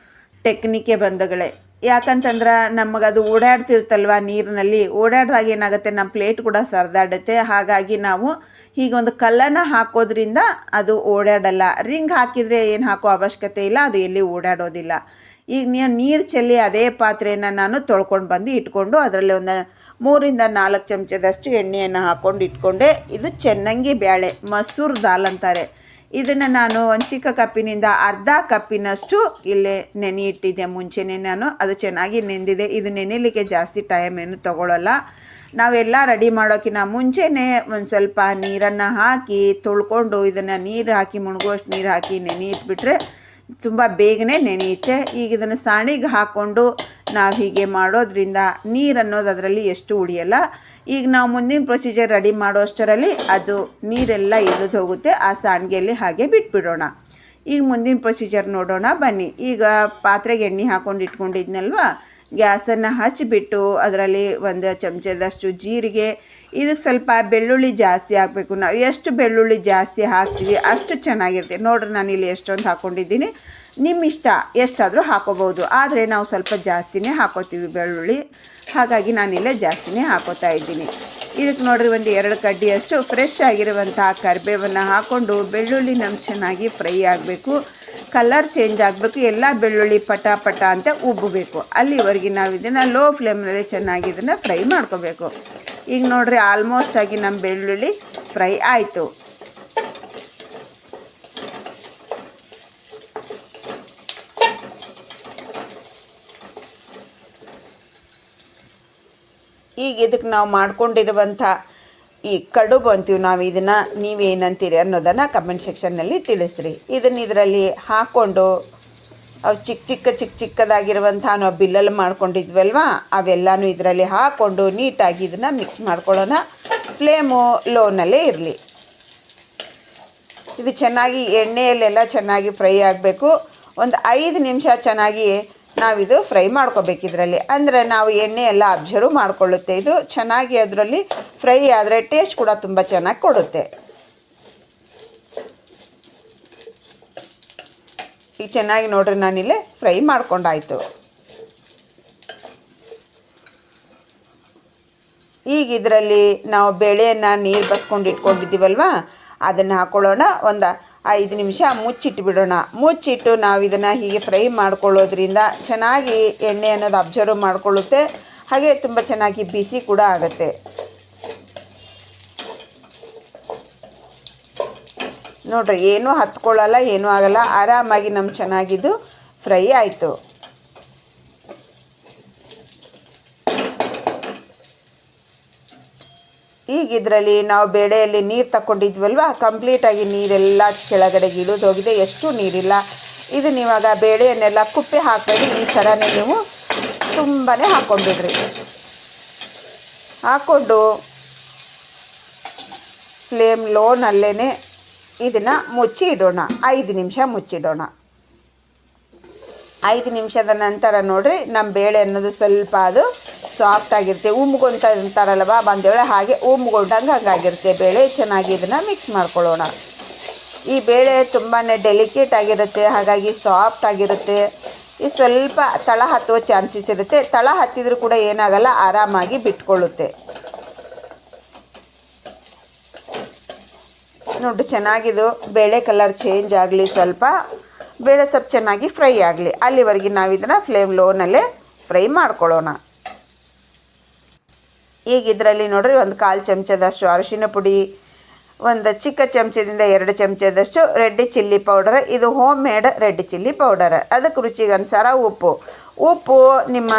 ಟೆಕ್ನಿಕ್ಕೆ ಬಂಧುಗಳೇ. ಯಾಕಂತಂದ್ರೆ ನಮಗದು ಓಡಾಡ್ತಿರ್ತಲ್ವ, ನೀರಿನಲ್ಲಿ ಓಡಾಡಿದಾಗ ಏನಾಗುತ್ತೆ, ನಮ್ಮ ಪ್ಲೇಟ್ ಕೂಡ ಸರಿದಾಡುತ್ತೆ. ಹಾಗಾಗಿ ನಾವು ಹೀಗೊಂದು ಕಲ್ಲನ್ನು ಹಾಕೋದ್ರಿಂದ ಅದು ಓಡಾಡಲ್ಲ. ರಿಂಗ್ ಹಾಕಿದರೆ ಏನು ಹಾಕೋ ಅವಶ್ಯಕತೆ ಇಲ್ಲ, ಅದು ಎಲ್ಲಿ ಓಡಾಡೋದಿಲ್ಲ. ಈಗ ನೀರು ಚೆಲ್ಲಿ ಅದೇ ಪಾತ್ರೆಯನ್ನು ನಾನು ತೊಳ್ಕೊಂಡು ಬಂದು ಇಟ್ಕೊಂಡು ಅದರಲ್ಲಿ ಒಂದು 3ರಿಂದ 4 ಚಮಚದಷ್ಟು ಎಣ್ಣೆಯನ್ನು ಹಾಕ್ಕೊಂಡು ಇಟ್ಕೊಂಡೆ. ಇದು ಚೆನ್ನಂಗಿ ಬೇಳೆ, ಮಸೂರ್ ದಾಲ್ ಅಂತಾರೆ. ಇದನ್ನು ನಾನು ಒಂದು ಚಿಕ್ಕ ಕಪ್ಪಿನಿಂದ ಅರ್ಧ ಕಪ್ಪಿನಷ್ಟು ಇಲ್ಲೇ ನೆನೆ ಇಟ್ಟಿದ್ದೆ ಮುಂಚೆನೇ ನಾನು. ಅದು ಚೆನ್ನಾಗಿ ನೆಂದಿದೆ. ಇದು ನೆನೆಯಲಿಕ್ಕೆ ಜಾಸ್ತಿ ಟೈಮ್ ಏನು ತೊಗೊಳ್ಳಲ್ಲ. ನಾವೆಲ್ಲ ರೆಡಿ ಮಾಡೋಕ್ಕಿಂತ ಮುಂಚೆನೇ ಒಂದು ಸ್ವಲ್ಪ ನೀರನ್ನು ಹಾಕಿ ತೊಳ್ಕೊಂಡು ಇದನ್ನು ನೀರು ಹಾಕಿ ಮುಳುಗುವಷ್ಟು ನೀರು ಹಾಕಿ ನೆನೆ ಇಟ್ಬಿಟ್ರೆ ತುಂಬ ಬೇಗನೆ ನೆನೆಯುತ್ತೆ. ಈಗ ಇದನ್ನು ಸಾಣಿಗೆ ಹಾಕ್ಕೊಂಡು ನಾವು ಹೀಗೆ ಮಾಡೋದ್ರಿಂದ ನೀರು ಅನ್ನೋದು ಅದರಲ್ಲಿ ಎಷ್ಟು ಉಳಿಯಲ್ಲ. ಈಗ ನಾವು ಮುಂದಿನ ಪ್ರೊಸೀಜರ್ ರೆಡಿ ಮಾಡೋ ಅಷ್ಟರಲ್ಲಿ ಅದು ನೀರೆಲ್ಲ ಇಳಿದು ಹೋಗುತ್ತೆ. ಆ ಸಾಣಿಗೆಯಲ್ಲಿ ಹಾಗೆ ಬಿಟ್ಬಿಡೋಣ. ಈಗ ಮುಂದಿನ ಪ್ರೊಸೀಜರ್ ನೋಡೋಣ ಬನ್ನಿ. ಈಗ ಪಾತ್ರೆಗೆ ಎಣ್ಣೆ ಹಾಕ್ಕೊಂಡು ಇಟ್ಕೊಂಡಿದ್ನಲ್ವ, ಗ್ಯಾಸನ್ನು ಹಚ್ಚಿಬಿಟ್ಟು ಅದರಲ್ಲಿ 1 ಚಮಚದಷ್ಟು ಜೀರಿಗೆ, ಇದಕ್ಕೆ ಸ್ವಲ್ಪ ಬೆಳ್ಳುಳ್ಳಿ ಜಾಸ್ತಿ ಹಾಕಬೇಕು. ನಾವು ಎಷ್ಟು ಬೆಳ್ಳುಳ್ಳಿ ಜಾಸ್ತಿ ಹಾಕ್ತೀವಿ ಅಷ್ಟು ಚೆನ್ನಾಗಿರುತ್ತೆ. ನೋಡ್ರಿ, ನಾನಿಲ್ಲಿ ಎಷ್ಟೊಂದು ಹಾಕ್ಕೊಂಡಿದ್ದೀನಿ. ನಿಮ್ಮ ಇಷ್ಟ ಎಷ್ಟಾದರೂ ಹಾಕೋಬೋದು, ಆದರೆ ನಾವು ಸ್ವಲ್ಪ ಜಾಸ್ತಿನೇ ಹಾಕೋತೀವಿ ಬೆಳ್ಳುಳ್ಳಿ. ಹಾಗಾಗಿ ನಾನಿಲ್ಲೇ ಜಾಸ್ತಿನೇ ಹಾಕೋತಾ ಇದ್ದೀನಿ. ಇದಕ್ಕೆ ನೋಡ್ರಿ, ಒಂದು 2 ಕಡ್ಡಿಯಷ್ಟು ಫ್ರೆಶ್ ಆಗಿರುವಂಥ ಕರಿಬೇವನ್ನು ಹಾಕ್ಕೊಂಡು ಬೆಳ್ಳುಳ್ಳಿ ನಮ್ಗೆ ಚೆನ್ನಾಗಿ ಫ್ರೈ ಆಗಬೇಕು. ಕಲರ್ ಚೇಂಜ್ ಆಗಬೇಕು. ಎಲ್ಲ ಬೆಳ್ಳುಳ್ಳಿ ಪಟ ಪಟ ಅಂತ ಉಬ್ಬಬೇಕು. ಅಲ್ಲಿವರೆಗೆ ನಾವು ಇದನ್ನು ಲೋ ಫ್ಲೇಮ್ನಲ್ಲಿ ಚೆನ್ನಾಗಿ ಇದನ್ನು ಫ್ರೈ ಮಾಡ್ಕೋಬೇಕು. ಈಗ ನೋಡ್ರಿ, ಆಲ್ಮೋಸ್ಟ್ ಆಗಿ ನಮ್ಮ ಬೆಳ್ಳುಳ್ಳಿ ಫ್ರೈ ಆಯಿತು. ಈಗ ಇದಕ್ಕೆ ನಾವು ಮಾಡ್ಕೊಂಡಿರುವಂಥ ಈ ಕಡುಬು ಅಂತೀವಿ ನಾವು, ಇದನ್ನು ನೀವೇನಂತೀರಿ ಅನ್ನೋದನ್ನು ಕಮೆಂಟ್ ಸೆಕ್ಷನ್ನಲ್ಲಿ ತಿಳಿಸ್ರಿ. ಇದನ್ನು ಇದರಲ್ಲಿ ಹಾಕ್ಕೊಂಡು ಅವು ಚಿಕ್ಕ ಚಿಕ್ಕದಾಗಿರುವಂಥ ನಾವು ಬಿಲ್ಲಲ್ಲಿ ಮಾಡ್ಕೊಂಡಿದ್ವಲ್ವ, ಅವೆಲ್ಲನೂ ಇದರಲ್ಲಿ ಹಾಕ್ಕೊಂಡು ನೀಟಾಗಿ ಇದನ್ನು ಮಿಕ್ಸ್ ಮಾಡ್ಕೊಳ್ಳೋಣ. ಫ್ಲೇಮು ಲೋನಲ್ಲೇ ಇರಲಿ. ಇದು ಚೆನ್ನಾಗಿ ಎಣ್ಣೆಯಲ್ಲೆಲ್ಲ ಚೆನ್ನಾಗಿ ಫ್ರೈ ಆಗಬೇಕು. ಒಂದು 5 ನಿಮಿಷ ಚೆನ್ನಾಗಿ ನಾವಿದು ಫ್ರೈ ಮಾಡ್ಕೋಬೇಕು ಇದರಲ್ಲಿ. ಅಂದರೆ ನಾವು ಎಣ್ಣೆ ಎಲ್ಲ ಅಬ್ಸರ್ವ್ ಮಾಡಿಕೊಳ್ಳುತ್ತೆ. ಇದು ಚೆನ್ನಾಗಿ ಅದರಲ್ಲಿ ಫ್ರೈ ಆದರೆ ಟೇಸ್ಟ್ ಕೂಡ ತುಂಬ ಚೆನ್ನಾಗಿ ಕೊಡುತ್ತೆ. ಈಗ ಚೆನ್ನಾಗಿ ನೋಡ್ರಿ, ನಾನಿಲ್ಲೇ ಫ್ರೈ ಮಾಡ್ಕೊಂಡಾಯಿತು. ಈಗ ಇದರಲ್ಲಿ ನಾವು ಬೇಳೆಯನ್ನು ನೀರು ಬಸ್ಕೊಂಡು ಇಟ್ಕೊಂಡಿದ್ದೀವಲ್ವ, ಅದನ್ನು ಹಾಕ್ಕೊಳ್ಳೋಣ. ಒಂದು 5 ನಿಮಿಷ ಮುಚ್ಚಿಟ್ಬಿಡೋಣ. ಮುಚ್ಚಿಟ್ಟು ನಾವು ಇದನ್ನು ಹೀಗೆ ಫ್ರೈ ಮಾಡ್ಕೊಳ್ಳೋದ್ರಿಂದ ಚೆನ್ನಾಗಿ ಎಣ್ಣೆ ಅನ್ನೋದು ಅಬ್ಸರ್ವ್ ಮಾಡಿಕೊಳ್ಳುತ್ತೆ. ಹಾಗೆ ತುಂಬ ಚೆನ್ನಾಗಿ ಬಿಸಿ ಕೂಡ ಆಗುತ್ತೆ. ನೋಡ್ರಿ, ಏನೂ ಹತ್ಕೊಳ್ಳಲ್ಲ, ಏನೂ ಆಗಲ್ಲ. ಆರಾಮಾಗಿ ನಮ್ಗೆ ಚೆನ್ನಾಗಿದ್ದು ಫ್ರೈ ಆಯಿತು. ಈಗ ಇದರಲ್ಲಿ ನಾವು ಬೇಳೆಯಲ್ಲಿ ನೀರು ತಗೊಂಡಿದ್ವಲ್ವ, ಕಂಪ್ಲೀಟಾಗಿ ನೀರೆಲ್ಲ ಕೆಳಗಡೆಗೆ ಇಳಿದು ಹೋಗಿದೆ, ಎಷ್ಟು ನೀರಿಲ್ಲ. ಇದನ್ನ ಇವಾಗ ಬೇಳೆಯನ್ನೆಲ್ಲ ಕುಪ್ಪೆ ಹಾಕಬೇಡಿ, ಈ ಥರನೇ ನೀವು ತುಂಬಾ ಹಾಕ್ಕೊಂಡ್ಬಿಡ್ರಿ. ಹಾಕ್ಕೊಂಡು ಫ್ಲೇಮ್ ಲೋನಲ್ಲೇ ಇದನ್ನು ಮುಚ್ಚಿ ಇಡೋಣ. 5 ನಿಮಿಷ ಮುಚ್ಚಿಡೋಣ. 5 ನಿಮಿಷದ ನಂತರ ನೋಡಿರಿ, ನಮ್ಮ ಬೇಳೆ ಅನ್ನೋದು ಸ್ವಲ್ಪ ಅದು ಸಾಫ್ಟಾಗಿರುತ್ತೆ. ಉಮ್ಗೊಂತ ಅಂತಾರಲ್ವ ಬಂದೇಳೆ, ಹಾಗೆ ಉಮ್ಗೊಂಡಂಗೆ ಹಂಗಾಗಿರುತ್ತೆ ಬೇಳೆ. ಚೆನ್ನಾಗಿ ಇದನ್ನು ಮಿಕ್ಸ್ ಮಾಡ್ಕೊಳ್ಳೋಣ. ಈ ಬೇಳೆ ತುಂಬಾ ಡೆಲಿಕೇಟ್ ಆಗಿರುತ್ತೆ, ಹಾಗಾಗಿ ಸಾಫ್ಟ್ ಆಗಿರುತ್ತೆ. ಈ ಸ್ವಲ್ಪ ತಳ ಹತ್ತುವ ಚಾನ್ಸಸ್ ಇರುತ್ತೆ. ತಳ ಹತ್ತಿದ್ರೂ ಕೂಡ ಏನಾಗಲ್ಲ, ಆರಾಮಾಗಿ ಬಿಟ್ಕೊಳ್ಳುತ್ತೆ. ನೋಡಿ, ಚೆನ್ನಾಗಿದು ಬೇಳೆ ಕಲರ್ ಚೇಂಜ್ ಆಗಲಿ, ಸ್ವಲ್ಪ ಬೇಳೆ ಸ್ವಲ್ಪ ಚೆನ್ನಾಗಿ ಫ್ರೈ ಆಗಲಿ, ಅಲ್ಲಿವರೆಗೆ ನಾವು ಇದನ್ನು ಫ್ಲೇಮ್ ಲೋನಲ್ಲೇ ಫ್ರೈ ಮಾಡ್ಕೊಳ್ಳೋಣ. ಈಗ ಇದರಲ್ಲಿ ನೋಡ್ರಿ, ಒಂದು 1/4 ಚಮಚದಷ್ಟು ಅರಿಶಿನ ಪುಡಿ, ಒಂದು ಚಿಕ್ಕ ಚಮಚದಿಂದ 2 ಚಮಚದಷ್ಟು ರೆಡ್ ಚಿಲ್ಲಿ ಪೌಡರ್. ಇದು home made red chilli powder. ಅದಕ್ಕೆ ರುಚಿಗೆ ಅನುಸಾರ ಉಪ್ಪು ನಿಮ್ಮ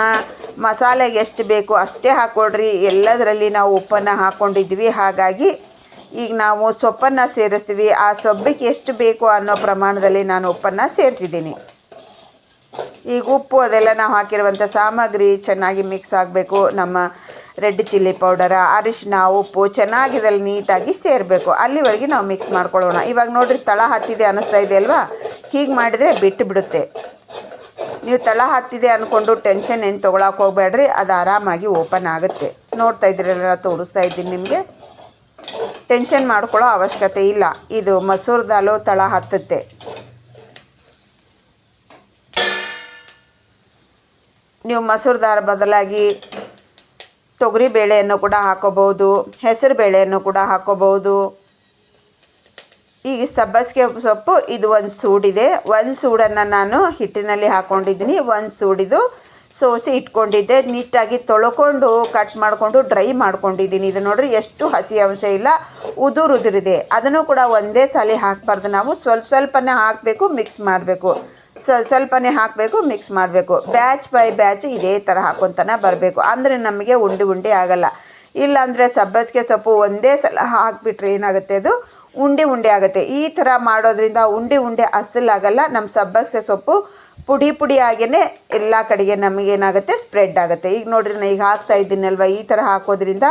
ಮಸಾಲೆಗೆ ಎಷ್ಟು ಬೇಕು ಅಷ್ಟೇ ಹಾಕ್ಕೊಡ್ರಿ. ಎಲ್ಲದರಲ್ಲಿ ನಾವು ಉಪ್ಪನ್ನು ಹಾಕ್ಕೊಂಡಿದ್ವಿ, ಹಾಗಾಗಿ ಈಗ ನಾವು ಸೊಪ್ಪನ್ನು ಸೇರಿಸ್ತೀವಿ. ಆ ಸೊಪ್ಪಿಗೆ ಎಷ್ಟು ಬೇಕು ಅನ್ನೋ ಪ್ರಮಾಣದಲ್ಲಿ ನಾನು ಉಪ್ಪನ್ನು ಸೇರಿಸಿದ್ದೀನಿ. ಈಗ ಉಪ್ಪು ಅದೆಲ್ಲ ನಾವು ಹಾಕಿರುವಂಥ ಸಾಮಗ್ರಿ ಚೆನ್ನಾಗಿ ಮಿಕ್ಸ್ ಆಗಬೇಕು. ನಮ್ಮ ರೆಡ್ ಚಿಲ್ಲಿ ಪೌಡರ, ಅರಿಶಿನ, ಉಪ್ಪು ಚೆನ್ನಾಗಿ ಇದರಲ್ಲಿ ನೀಟಾಗಿ ಸೇರಬೇಕು. ಅಲ್ಲಿವರೆಗೆ ನಾವು ಮಿಕ್ಸ್ ಮಾಡ್ಕೊಳ್ಳೋಣ. ಇವಾಗ ನೋಡಿರಿ, ತಳ ಹತ್ತಿದೆ ಅನ್ನಿಸ್ತಾ ಇದೆ ಅಲ್ವಾ? ಹೀಗೆ ಮಾಡಿದರೆ ಬಿಟ್ಟು ಬಿಡುತ್ತೆ. ನೀವು ತಳ ಹತ್ತಿದೆ ಅಂದ್ಕೊಂಡು ಟೆನ್ಷನ್ ಏನು ತೊಗೊಳಕ್ಕೆ ಹೋಗಬೇಡ್ರಿ, ಅದು ಆರಾಮಾಗಿ ಓಪನ್ ಆಗುತ್ತೆ. ನೋಡ್ತಾ ಇದ್ದೀರಲ್ಲ, ತೋರಿಸ್ತಾ ಇದ್ದೀನಿ ನಿಮಗೆ. ಟೆನ್ಷನ್ ಮಾಡ್ಕೊಳ್ಳೋ ಅವಶ್ಯಕತೆ ಇಲ್ಲ. ಇದು ಮಸೂರ್ ದಾಲು ತಳ ಹತ್ತುತ್ತೆ. ನೀವು ಮಸೂರ್ ದಾಲ್ ಬದಲಾಗಿ ತೊಗರಿ ಬೇಳೆಯನ್ನು ಕೂಡ ಹಾಕೋಬಹುದು, ಹೆಸರು ಬೇಳೆಯನ್ನು ಕೂಡ ಹಾಕೋಬಹುದು. ಈಗ ಸಬ್ಬಸಿಗೆ ಸೊಪ್ಪು ಇದು ಒಂದು ಸೂಡಿದೆ. ಒಂದು ಸೂಡನ್ನು ನಾನು ಹಿಟ್ಟಿನಲ್ಲಿ ಹಾಕ್ಕೊಂಡಿದ್ದೀನಿ. ಒಂದು ಸೂಡಿದು ಸೋಸಿ ಇಟ್ಕೊಂಡಿದ್ದೆ. ನೀಟಾಗಿ ತೊಳ್ಕೊಂಡು ಕಟ್ ಮಾಡಿಕೊಂಡು ಡ್ರೈ ಮಾಡ್ಕೊಂಡಿದ್ದೀನಿ. ಇದು ನೋಡ್ರಿ, ಎಷ್ಟು ಹಸಿ ಅಂಶ ಇಲ್ಲ, ಉದುರಿದೆ. ಅದನ್ನು ಕೂಡ ಒಂದೇ ಸಲ ಹಾಕಬಾರ್ದು. ನಾವು ಸ್ವಲ್ಪನೇ ಹಾಕಬೇಕು, ಮಿಕ್ಸ್ ಮಾಡಬೇಕು. ಸ್ವಲ್ಪನೇ ಹಾಕಬೇಕು, ಮಿಕ್ಸ್ ಮಾಡಬೇಕು. ಬ್ಯಾಚ್ ಬೈ ಬ್ಯಾಚ್ ಇದೇ ಥರ ಹಾಕ್ಕೊತಾನೆ ಬರಬೇಕು. ಅಂದರೆ ನಮಗೆ ಉಂಡೆ ಆಗಲ್ಲ. ಇಲ್ಲಾಂದರೆ ಸಬ್ಬಸಿಗೆ ಸೊಪ್ಪು ಒಂದೇ ಸಲ ಹಾಕಿಬಿಟ್ರೆ ಏನಾಗುತ್ತೆ, ಅದು ಉಂಡೆ ಆಗುತ್ತೆ. ಈ ಥರ ಮಾಡೋದ್ರಿಂದ ಉಂಡೆ ಅಸಲಾಗಲ್ಲ. ನಮ್ಮ ಸಬ್ಬಸಿಗೆ ಸೊಪ್ಪು ಪುಡಿ ಆಗೇ ಎಲ್ಲ ಕಡೆಗೆ ನಮಗೇನಾಗುತ್ತೆ, ಸ್ಪ್ರೆಡ್ ಆಗುತ್ತೆ. ಈಗ ನೋಡಿರಿ, ನಾನು ಈಗ ಹಾಕ್ತಾ ಇದ್ದೀನಲ್ವ, ಈ ಥರ ಹಾಕೋದ್ರಿಂದ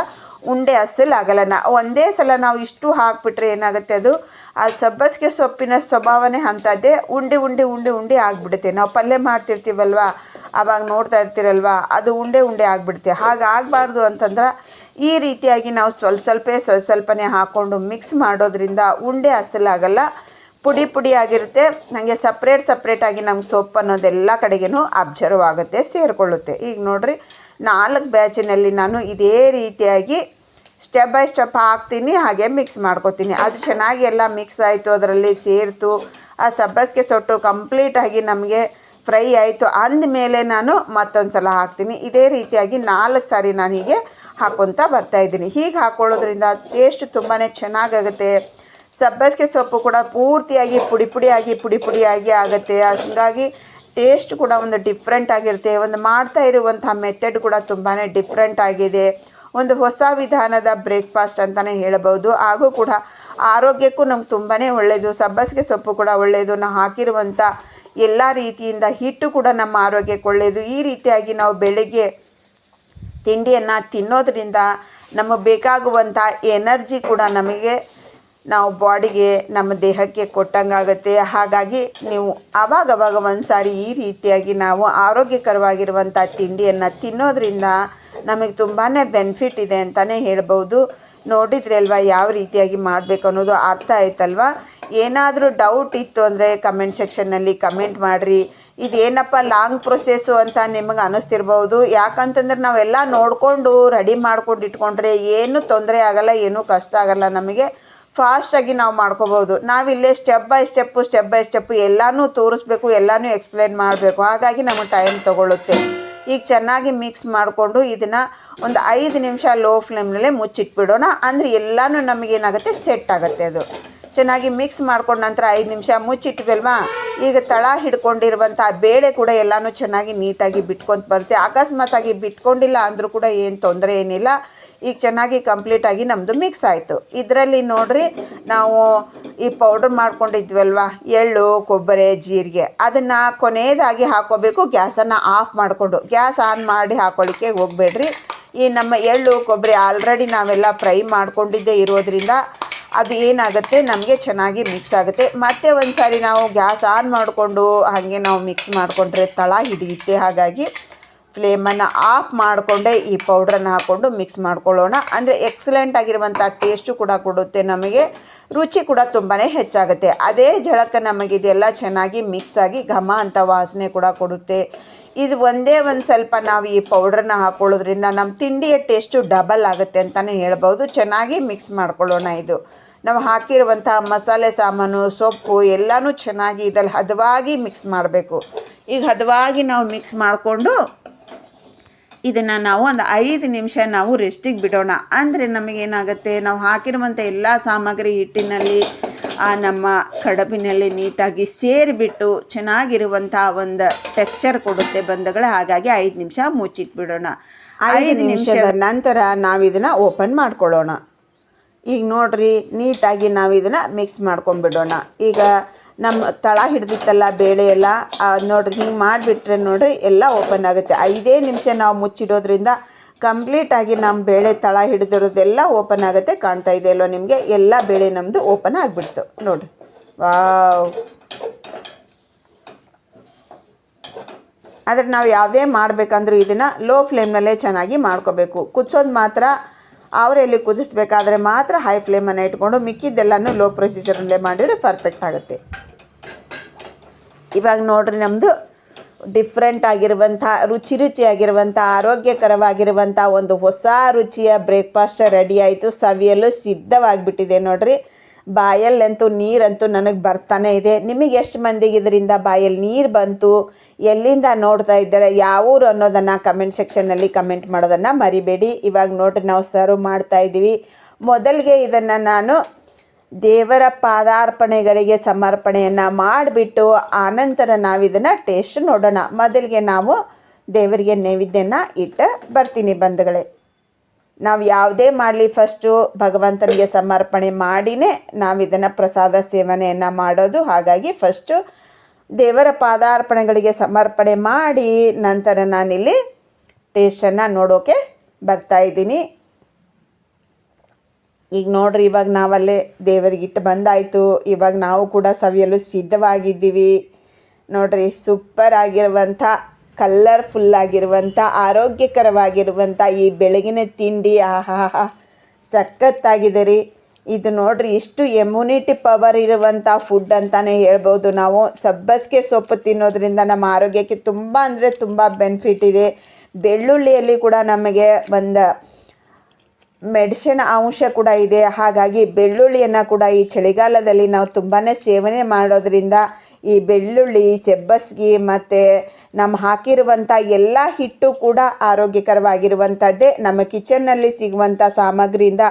ಉಂಡೆ ಅಸಲಾಗಲ್ಲ. ಒಂದೇ ಸಲ ನಾವು ಇಷ್ಟು ಹಾಕಿಬಿಟ್ರೆ ಏನಾಗುತ್ತೆ, ಅದು ಆ ಸಬ್ಬಸಿಗೆ ಸೊಪ್ಪಿನ ಸ್ವಭಾವನೇ ಅಂಥದ್ದೇ. ಉಂಡೆ ಆಗಿಬಿಡುತ್ತೆ. ನಾವು ಪಲ್ಯ ಮಾಡ್ತಿರ್ತೀವಲ್ವ, ಆವಾಗ ನೋಡ್ತಾ ಇರ್ತೀರಲ್ವ, ಅದು ಉಂಡೆ ಆಗಿಬಿಡುತ್ತೆ. ಹಾಗಾಗಬಾರ್ದು ಅಂತಂದ್ರೆ ಈ ರೀತಿಯಾಗಿ ನಾವು ಸ್ವಲ್ಪನೇ ಹಾಕ್ಕೊಂಡು ಮಿಕ್ಸ್ ಮಾಡೋದ್ರಿಂದ ಉಂಡೆ ಅಸಲಾಗಲ್ಲ, ಪುಡಿ ಆಗಿರುತ್ತೆ. ನನಗೆ ಸಪ್ರೇಟಾಗಿ ನಮ್ಗೆ ಸೊಪ್ಪು ಅನ್ನೋದೆಲ್ಲ ಕಡೆಗೂ ಅಬ್ಸರ್ವ್ ಆಗುತ್ತೆ, ಸೇರಿಕೊಳ್ಳುತ್ತೆ. ಈಗ ನೋಡಿರಿ, 4 ಬ್ಯಾಚಿನಲ್ಲಿ ನಾನು ಇದೇ ರೀತಿಯಾಗಿ ಸ್ಟೆಪ್ ಬೈ ಸ್ಟೆಪ್ ಹಾಕ್ತೀನಿ, ಹಾಗೆ ಮಿಕ್ಸ್ ಮಾಡ್ಕೊತೀನಿ. ಅದು ಚೆನ್ನಾಗಿ ಎಲ್ಲ ಮಿಕ್ಸ್ ಆಯಿತು, ಅದರಲ್ಲಿ ಸೇರಿತು. ಆ ಸಬ್ಬಸಿಗೆ ಸೊಟ್ಟು ಕಂಪ್ಲೀಟಾಗಿ ನಮಗೆ ಫ್ರೈ ಆಯಿತು ಅಂದಮೇಲೆ ನಾನು ಮತ್ತೊಂದು ಸಲ ಹಾಕ್ತೀನಿ. ಇದೇ ರೀತಿಯಾಗಿ 4 ಸಾರಿ ನಾನು ಹೀಗೆ ಹಾಕ್ಕೊತಾ ಬರ್ತಾಯಿದ್ದೀನಿ. ಹೀಗೆ ಹಾಕ್ಕೊಳ್ಳೋದ್ರಿಂದ ಟೇಸ್ಟ್ ತುಂಬಾ ಚೆನ್ನಾಗಾಗುತ್ತೆ. ಸಬ್ಬಸಿಗೆ ಸೊಪ್ಪು ಕೂಡ ಪೂರ್ತಿಯಾಗಿ ಪುಡಿ ಆಗುತ್ತೆ. ಹಾಗಾಗಿ ಟೇಸ್ಟ್ ಕೂಡ ಒಂದು ಡಿಫ್ರೆಂಟ್ ಆಗಿರುತ್ತೆ. ಒಂದು ಮಾಡ್ತಾ ಇರುವಂಥ ಮೆಥಡ್ ಕೂಡ ತುಂಬಾ ಡಿಫ್ರೆಂಟ್ ಆಗಿದೆ. ಒಂದು ಹೊಸ ವಿಧಾನದ ಬ್ರೇಕ್ಫಾಸ್ಟ್ ಅಂತಲೇ ಹೇಳ್ಬೋದು. ಹಾಗೂ ಕೂಡ ಆರೋಗ್ಯಕ್ಕೂ ನಮ್ಗೆ ತುಂಬಾ ಒಳ್ಳೆಯದು. ಸಬ್ಬಸಿಗೆ ಸೊಪ್ಪು ಕೂಡ ಒಳ್ಳೆಯದು. ನಾವು ಹಾಕಿರುವಂಥ ಎಲ್ಲ ರೀತಿಯಿಂದ ಹಿಟ್ಟು ಕೂಡ ನಮ್ಮ ಆರೋಗ್ಯಕ್ಕೆ ಒಳ್ಳೆಯದು. ಈ ರೀತಿಯಾಗಿ ನಾವು ಬೆಳಗ್ಗೆ ತಿಂಡಿಯನ್ನು ತಿನ್ನೋದ್ರಿಂದ ನಮಗೆ ಬೇಕಾಗುವಂಥ ಎನರ್ಜಿ ಕೂಡ ನಮಗೆ ನಾವು ಬಾಡಿಗೆ, ನಮ್ಮ ದೇಹಕ್ಕೆ ಕೊಟ್ಟಂಗಾಗುತ್ತೆ. ಹಾಗಾಗಿ ನೀವು ಆವಾಗವಾಗ ಒಂದು ಸಾರಿ ಈ ರೀತಿಯಾಗಿ ನಾವು ಆರೋಗ್ಯಕರವಾಗಿರುವಂಥ ತಿಂಡಿಯನ್ನು ತಿನ್ನೋದ್ರಿಂದ ನಮಗೆ ತುಂಬಾ ಬೆನಿಫಿಟ್ ಇದೆ ಅಂತಲೇ ಹೇಳ್ಬೋದು. ನೋಡಿದ್ರಿ ಅಲ್ವಾ ಯಾವ ರೀತಿಯಾಗಿ ಮಾಡಬೇಕು ಅನ್ನೋದು ಅರ್ಥ ಆಯ್ತಲ್ವ? ಏನಾದರೂ ಡೌಟ್ ಇತ್ತು ಅಂದರೆ ಕಮೆಂಟ್ ಸೆಕ್ಷನ್ನಲ್ಲಿ ಕಮೆಂಟ್ ಮಾಡಿರಿ. ಇದೇನಪ್ಪ ಲಾಂಗ್ ಪ್ರೊಸೆಸ್ಸು ಅಂತ ನಿಮಗೆ ಅನ್ನಿಸ್ತಿರ್ಬೋದು. ಯಾಕಂತಂದ್ರೆ ನಾವೆಲ್ಲ ನೋಡಿಕೊಂಡು ರೆಡಿ ಮಾಡ್ಕೊಂಡು ಇಟ್ಕೊಂಡ್ರೆ ಏನೂ ತೊಂದರೆ ಆಗಲ್ಲ, ಏನೂ ಕಷ್ಟ ಆಗಲ್ಲ. ನಮಗೆ ಫಾಸ್ಟಾಗಿ ನಾವು ಮಾಡ್ಕೋಬೋದು. ನಾವಿಲ್ಲೇ ಸ್ಟೆಪ್ ಬೈ ಸ್ಟೆಪ್ಪು ಎಲ್ಲನೂ ತೋರಿಸ್ಬೇಕು, ಎಲ್ಲನೂ ಎಕ್ಸ್ಪ್ಲೇನ್ ಮಾಡಬೇಕು. ಹಾಗಾಗಿ ನಮಗೆ ಟೈಮ್ ತೊಗೊಳುತ್ತೆ. ಈಗ ಚೆನ್ನಾಗಿ ಮಿಕ್ಸ್ ಮಾಡಿಕೊಂಡು ಇದನ್ನು ಒಂದು 5 ನಿಮಿಷ ಲೋ ಫ್ಲೇಮ್ನಲ್ಲೇ ಮುಚ್ಚಿಟ್ಬಿಡೋಣ. ಅಂದರೆ ಎಲ್ಲನೂ ನಮಗೇನಾಗುತ್ತೆ, ಸೆಟ್ ಆಗುತ್ತೆ. ಅದು ಚೆನ್ನಾಗಿ ಮಿಕ್ಸ್ ಮಾಡ್ಕೊಂಡು ನಂತರ 5 ನಿಮಿಷ ಮುಚ್ಚಿಟ್ವಲ್ವಾ, ಈಗ ತಳ ಹಿಡ್ಕೊಂಡಿರುವಂಥ ಬೇಳೆ ಕೂಡ ಎಲ್ಲನೂ ಚೆನ್ನಾಗಿ ನೀಟಾಗಿ ಬಿಟ್ಕೊತ ಬರುತ್ತೆ. ಅಕಸ್ಮಾತಾಗಿ ಬಿಟ್ಕೊಂಡಿಲ್ಲ ಅಂದರೂ ಕೂಡ ಏನು ತೊಂದರೆ ಏನಿಲ್ಲ. ಈಗ ಚೆನ್ನಾಗಿ ಕಂಪ್ಲೀಟಾಗಿ ನಮ್ಮದು ಮಿಕ್ಸ್ ಆಯಿತು. ಇದರಲ್ಲಿ ನೋಡಿರಿ ನಾವು ಈ ಪೌಡ್ರ್ ಮಾಡ್ಕೊಂಡಿದ್ವಲ್ವ ಎಳ್ಳು, ಕೊಬ್ಬರಿ, ಜೀರಿಗೆ ಅದನ್ನು ಕೊನೆಯದಾಗಿ ಹಾಕ್ಕೋಬೇಕು. ಗ್ಯಾಸನ್ನು ಆಫ್ ಮಾಡಿಕೊಂಡು, ಗ್ಯಾಸ್ ಆನ್ ಮಾಡಿ ಹಾಕ್ಕೊಳ್ಳಿಕ್ಕೆ ಹೋಗಬೇಡ್ರಿ. ಈ ನಮ್ಮ ಎಳ್ಳು ಕೊಬ್ಬರಿ ಆಲ್ರೆಡಿ ನಾವೆಲ್ಲ ಫ್ರೈ ಮಾಡ್ಕೊಂಡಿದ್ದೇ ಇರೋದ್ರಿಂದ ಅದು ಏನಾಗುತ್ತೆ ನಮಗೆ ಚೆನ್ನಾಗಿ ಮಿಕ್ಸ್ ಆಗುತ್ತೆ. ಮತ್ತೆ ಒಂದು ಸಾರಿ ನಾವು ಗ್ಯಾಸ್ ಆನ್ ಮಾಡಿಕೊಂಡು ಹಾಗೆ ನಾವು ಮಿಕ್ಸ್ ಮಾಡಿಕೊಂಡ್ರೆ ತಳ ಹಿಡಿಯುತ್ತೆ. ಹಾಗಾಗಿ ಫ್ಲೇಮನ್ನು ಆಫ್ ಮಾಡಿಕೊಂಡೇ ಈ ಪೌಡ್ರನ್ನು ಹಾಕ್ಕೊಂಡು ಮಿಕ್ಸ್ ಮಾಡ್ಕೊಳ್ಳೋಣ. ಅಂದರೆ ಎಕ್ಸಲೆಂಟ್ ಆಗಿರುವಂಥ ಟೇಸ್ಟು ಕೂಡ ಕೊಡುತ್ತೆ, ನಮಗೆ ರುಚಿ ಕೂಡ ತುಂಬಾ ಹೆಚ್ಚಾಗುತ್ತೆ. ಅದೇ ಝಳಕ ನಮಗಿದೆಲ್ಲ ಚೆನ್ನಾಗಿ ಮಿಕ್ಸ್ ಆಗಿ ಘಮ ಅಂತ ವಾಸನೆ ಕೂಡ ಕೊಡುತ್ತೆ. ಇದು ಒಂದೇ ಒಂದು ಸ್ವಲ್ಪ ನಾವು ಈ ಪೌಡ್ರನ್ನ ಹಾಕ್ಕೊಳ್ಳೋದ್ರಿಂದ ನಮ್ಮ ತಿಂಡಿಯ ಟೇಸ್ಟು ಡಬಲ್ ಆಗುತ್ತೆ ಅಂತಲೇ ಹೇಳ್ಬೋದು. ಚೆನ್ನಾಗಿ ಮಿಕ್ಸ್ ಮಾಡ್ಕೊಳ್ಳೋಣ. ಇದು ನಾವು ಹಾಕಿರುವಂಥ ಮಸಾಲೆ ಸಾಮಾನು, ಸೊಪ್ಪು ಎಲ್ಲನೂ ಚೆನ್ನಾಗಿ ಇದಲ್ಲಿ ಹದವಾಗಿ ಮಿಕ್ಸ್ ಮಾಡಬೇಕು. ಈಗ ಹದವಾಗಿ ನಾವು ಮಿಕ್ಸ್ ಮಾಡಿಕೊಂಡು ಇದನ್ನು ನಾವು ಒಂದು 5 ನಿಮಿಷ ನಾವು ರೆಸ್ಟಿಗೆ ಬಿಡೋಣ. ಅಂದರೆ ನಮಗೇನಾಗುತ್ತೆ, ನಾವು ಹಾಕಿರುವಂಥ ಎಲ್ಲ ಸಾಮಗ್ರಿ ಹಿಟ್ಟಿನಲ್ಲಿ ನಮ್ಮ ಕಡಬಿನಲ್ಲಿ ನೀಟಾಗಿ ಸೇರಿಬಿಟ್ಟು ಚೆನ್ನಾಗಿರುವಂಥ ಒಂದು ಟೆಕ್ಸ್ಚರ್ ಕೊಡುತ್ತೆ ಬಂಧುಗಳೇ. ಹಾಗಾಗಿ 5 ನಿಮಿಷ ಮುಚ್ಚಿಟ್ಬಿಡೋಣ. 5 ನಿಮಿಷದ ನಂತರ ನಾವು ಇದನ್ನು ಓಪನ್ ಮಾಡ್ಕೊಳ್ಳೋಣ. ಈಗ ನೋಡಿರಿ ನೀಟಾಗಿ ನಾವು ಇದನ್ನು ಮಿಕ್ಸ್ ಮಾಡ್ಕೊಂಬಿಡೋಣ. ಈಗ ನಮ್ಮ ತಳ ಹಿಡ್ದಿತ್ತಲ್ಲ ಬೇಳೆ ಎಲ್ಲ ನೋಡಿರಿ ಹಿಂಗೆ ಮಾಡಿಬಿಟ್ರೆ ನೋಡಿರಿ ಎಲ್ಲ ಓಪನ್ ಆಗುತ್ತೆ. 5 ನಿಮಿಷ ನಾವು ಮುಚ್ಚಿಡೋದ್ರಿಂದ ಕಂಪ್ಲೀಟಾಗಿ ನಮ್ಮ ಬೇಳೆ ತಳ ಹಿಡಿದಿರೋದೆಲ್ಲ ಓಪನ್ ಆಗುತ್ತೆ. ಕಾಣ್ತಾ ಇದೆ ಅಲ್ವ ನಿಮಗೆ, ಎಲ್ಲ ಬೇಳೆ ನಮ್ಮದು ಓಪನ್ ಆಗಿಬಿಡ್ತು ನೋಡಿರಿ. ವಾವ್! ಆದರೆ ನಾವು ಯಾವುದೇ ಮಾಡಬೇಕಂದ್ರೂ ಇದನ್ನು ಲೋ ಫ್ಲೇಮ್ನಲ್ಲೇ ಚೆನ್ನಾಗಿ ಮಾಡ್ಕೋಬೇಕು. ಕುದಿಸೋದು ಮಾತ್ರ ಅವರೆಲ್ಲಿ ಕುದಿಸ್ಬೇಕಾದ್ರೆ ಮಾತ್ರ ಹೈ ಫ್ಲೇಮನ್ನು ಇಟ್ಕೊಂಡು ಮಿಕ್ಕಿದ್ದೆಲ್ಲನೂ ಲೋ ಪ್ರೊಸೀಜರಲ್ಲೇ ಮಾಡಿದರೆ ಪರ್ಫೆಕ್ಟ್ ಆಗುತ್ತೆ. ಇವಾಗ ನೋಡಿರಿ ನಮ್ಮದು ಡಿಫ್ರೆಂಟ್ ಆಗಿರುವಂಥ ರುಚಿಯಾಗಿರುವಂಥ ಆರೋಗ್ಯಕರವಾಗಿರುವಂಥ ಒಂದು ಹೊಸ ರುಚಿಯ ಬ್ರೇಕ್ಫಾಸ್ಟ್ ರೆಡಿ ಆಯಿತು. ಸವಿಯಲು ಸಿದ್ಧವಾಗಿಬಿಟ್ಟಿದೆ ನೋಡಿರಿ. ಬಾಯಲ್ಲಂತೂ ನೀರಂತೂ ನನಗೆ ಬರ್ತಾನೆ ಇದೆ. ನಿಮಗೆ ಎಷ್ಟು ಮಂದಿಗೆ ಇದರಿಂದ ಬಾಯಲ್ಲಿ ನೀರು ಬಂತು, ಎಲ್ಲಿಂದ ನೋಡ್ತಾ ಇದ್ದಾರೆ, ಯಾವ ಊರು ಅನ್ನೋದನ್ನು ಕಮೆಂಟ್ ಸೆಕ್ಷನ್ನಲ್ಲಿ ಕಮೆಂಟ್ ಮಾಡೋದನ್ನು ಮರಿಬೇಡಿ. ಇವಾಗ ನೋಡಿರಿ ನಾವು ಸರ್ವ್ ಮಾಡ್ತಾಯಿದ್ದೀವಿ. ಮೊದಲಿಗೆ ಇದನ್ನು ನಾನು ದೇವರ ಪಾದಾರ್ಪಣೆಗಳಿಗೆ ಸಮರ್ಪಣೆಯನ್ನು ಮಾಡಿಬಿಟ್ಟು ಆನಂತರ ನಾವಿದನ್ನು ಟೇಸ್ಟ್ ನೋಡೋಣ. ಮೊದಲಿಗೆ ನಾವು ದೇವರಿಗೆ ನೈವೇದ್ಯನ ಇಟ್ಟು ಬರ್ತೀನಿ ಬಂಧುಗಳೇ. ನಾವು ಯಾವುದೇ ಮಾಡಲಿ ಫಸ್ಟು ಭಗವಂತನಿಗೆ ಸಮರ್ಪಣೆ ಮಾಡಿಯೇ ನಾವಿದನ್ನು ಪ್ರಸಾದ ಸೇವನೆಯನ್ನು ಮಾಡೋದು. ಹಾಗಾಗಿ ಫಸ್ಟು ದೇವರ ಪಾದಾರ್ಪಣೆಗಳಿಗೆ ಸಮರ್ಪಣೆ ಮಾಡಿ ನಂತರ ನಾನಿಲ್ಲಿ ಟೇಸ್ಟನ್ನು ನೋಡೋಕೆ ಬರ್ತಾಯಿದ್ದೀನಿ. ಈಗ ನೋಡಿರಿ ಇವಾಗ ನಾವಲ್ಲೇ ದೇವರಿಗಿಟ್ಟು ಬಂದಾಯಿತು. ಇವಾಗ ನಾವು ಕೂಡ ಸವಿಯಲು ಸಿದ್ಧವಾಗಿದ್ದೀವಿ. ನೋಡಿರಿ ಸೂಪರ್ ಆಗಿರುವಂಥ ಕಲರ್ಫುಲ್ಲಾಗಿರುವಂಥ ಆರೋಗ್ಯಕರವಾಗಿರುವಂಥ ಈ ಬೆಳಗಿನ ತಿಂಡಿ ಆಹಾ ಸಖತ್ತಾಗಿದೆ ರೀ. ಇದು ನೋಡಿರಿ ಇಷ್ಟು ಇಮ್ಯುನಿಟಿ ಪವರ್ ಇರುವಂಥ ಫುಡ್ ಅಂತಲೇ ಹೇಳ್ಬೋದು. ನಾವು ಸಬ್ಬಸಿಗೆ ಸೊಪ್ಪು ತಿನ್ನೋದ್ರಿಂದ ನಮ್ಮ ಆರೋಗ್ಯಕ್ಕೆ ತುಂಬ ಅಂದರೆ ತುಂಬ ಬೆನಿಫಿಟ್ ಇದೆ. ಬೆಳ್ಳುಳ್ಳಿಯಲ್ಲಿ ಕೂಡ ನಮಗೆ ಒಂದು ಮೆಡಿಸಿನ್ ಅಂಶ ಕೂಡ ಇದೆ. ಹಾಗಾಗಿ ಬೆಳ್ಳುಳ್ಳಿಯನ್ನು ಕೂಡ ಈ ಚಳಿಗಾಲದಲ್ಲಿ ನಾವು ತುಂಬಾ ಸೇವನೆ ಮಾಡೋದ್ರಿಂದ ಈ ಬೆಳ್ಳುಳ್ಳಿ, ಸಬ್ಬಸಿಗೆ ಮತ್ತು ನಮ್ಮ ಹಾಕಿರುವಂಥ ಎಲ್ಲ ಹಿಟ್ಟು ಕೂಡ ಆರೋಗ್ಯಕರವಾಗಿರುವಂಥದ್ದೇ. ನಮ್ಮ ಕಿಚನ್ನಲ್ಲಿ ಸಿಗುವಂಥ ಸಾಮಗ್ರಿಯಿಂದ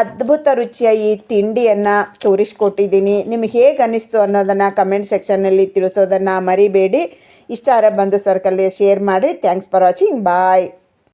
ಅದ್ಭುತ ರುಚಿಯ ಈ ತಿಂಡಿಯನ್ನು ತೋರಿಸ್ಕೊಟ್ಟಿದ್ದೀನಿ. ನಿಮಗೆ ಹೇಗೆ ಅನ್ನಿಸ್ತು ಅನ್ನೋದನ್ನು ಕಮೆಂಟ್ ಸೆಕ್ಷನ್ನಲ್ಲಿ ತಿಳಿಸೋದನ್ನು ಮರಿಬೇಡಿ. ಇಷ್ಟ ಆದರೆ ಬಂದು ಸರ್ಕಲ್ಲಿ ಶೇರ್ ಮಾಡಿ. Thanks for watching. ಬಾಯ್.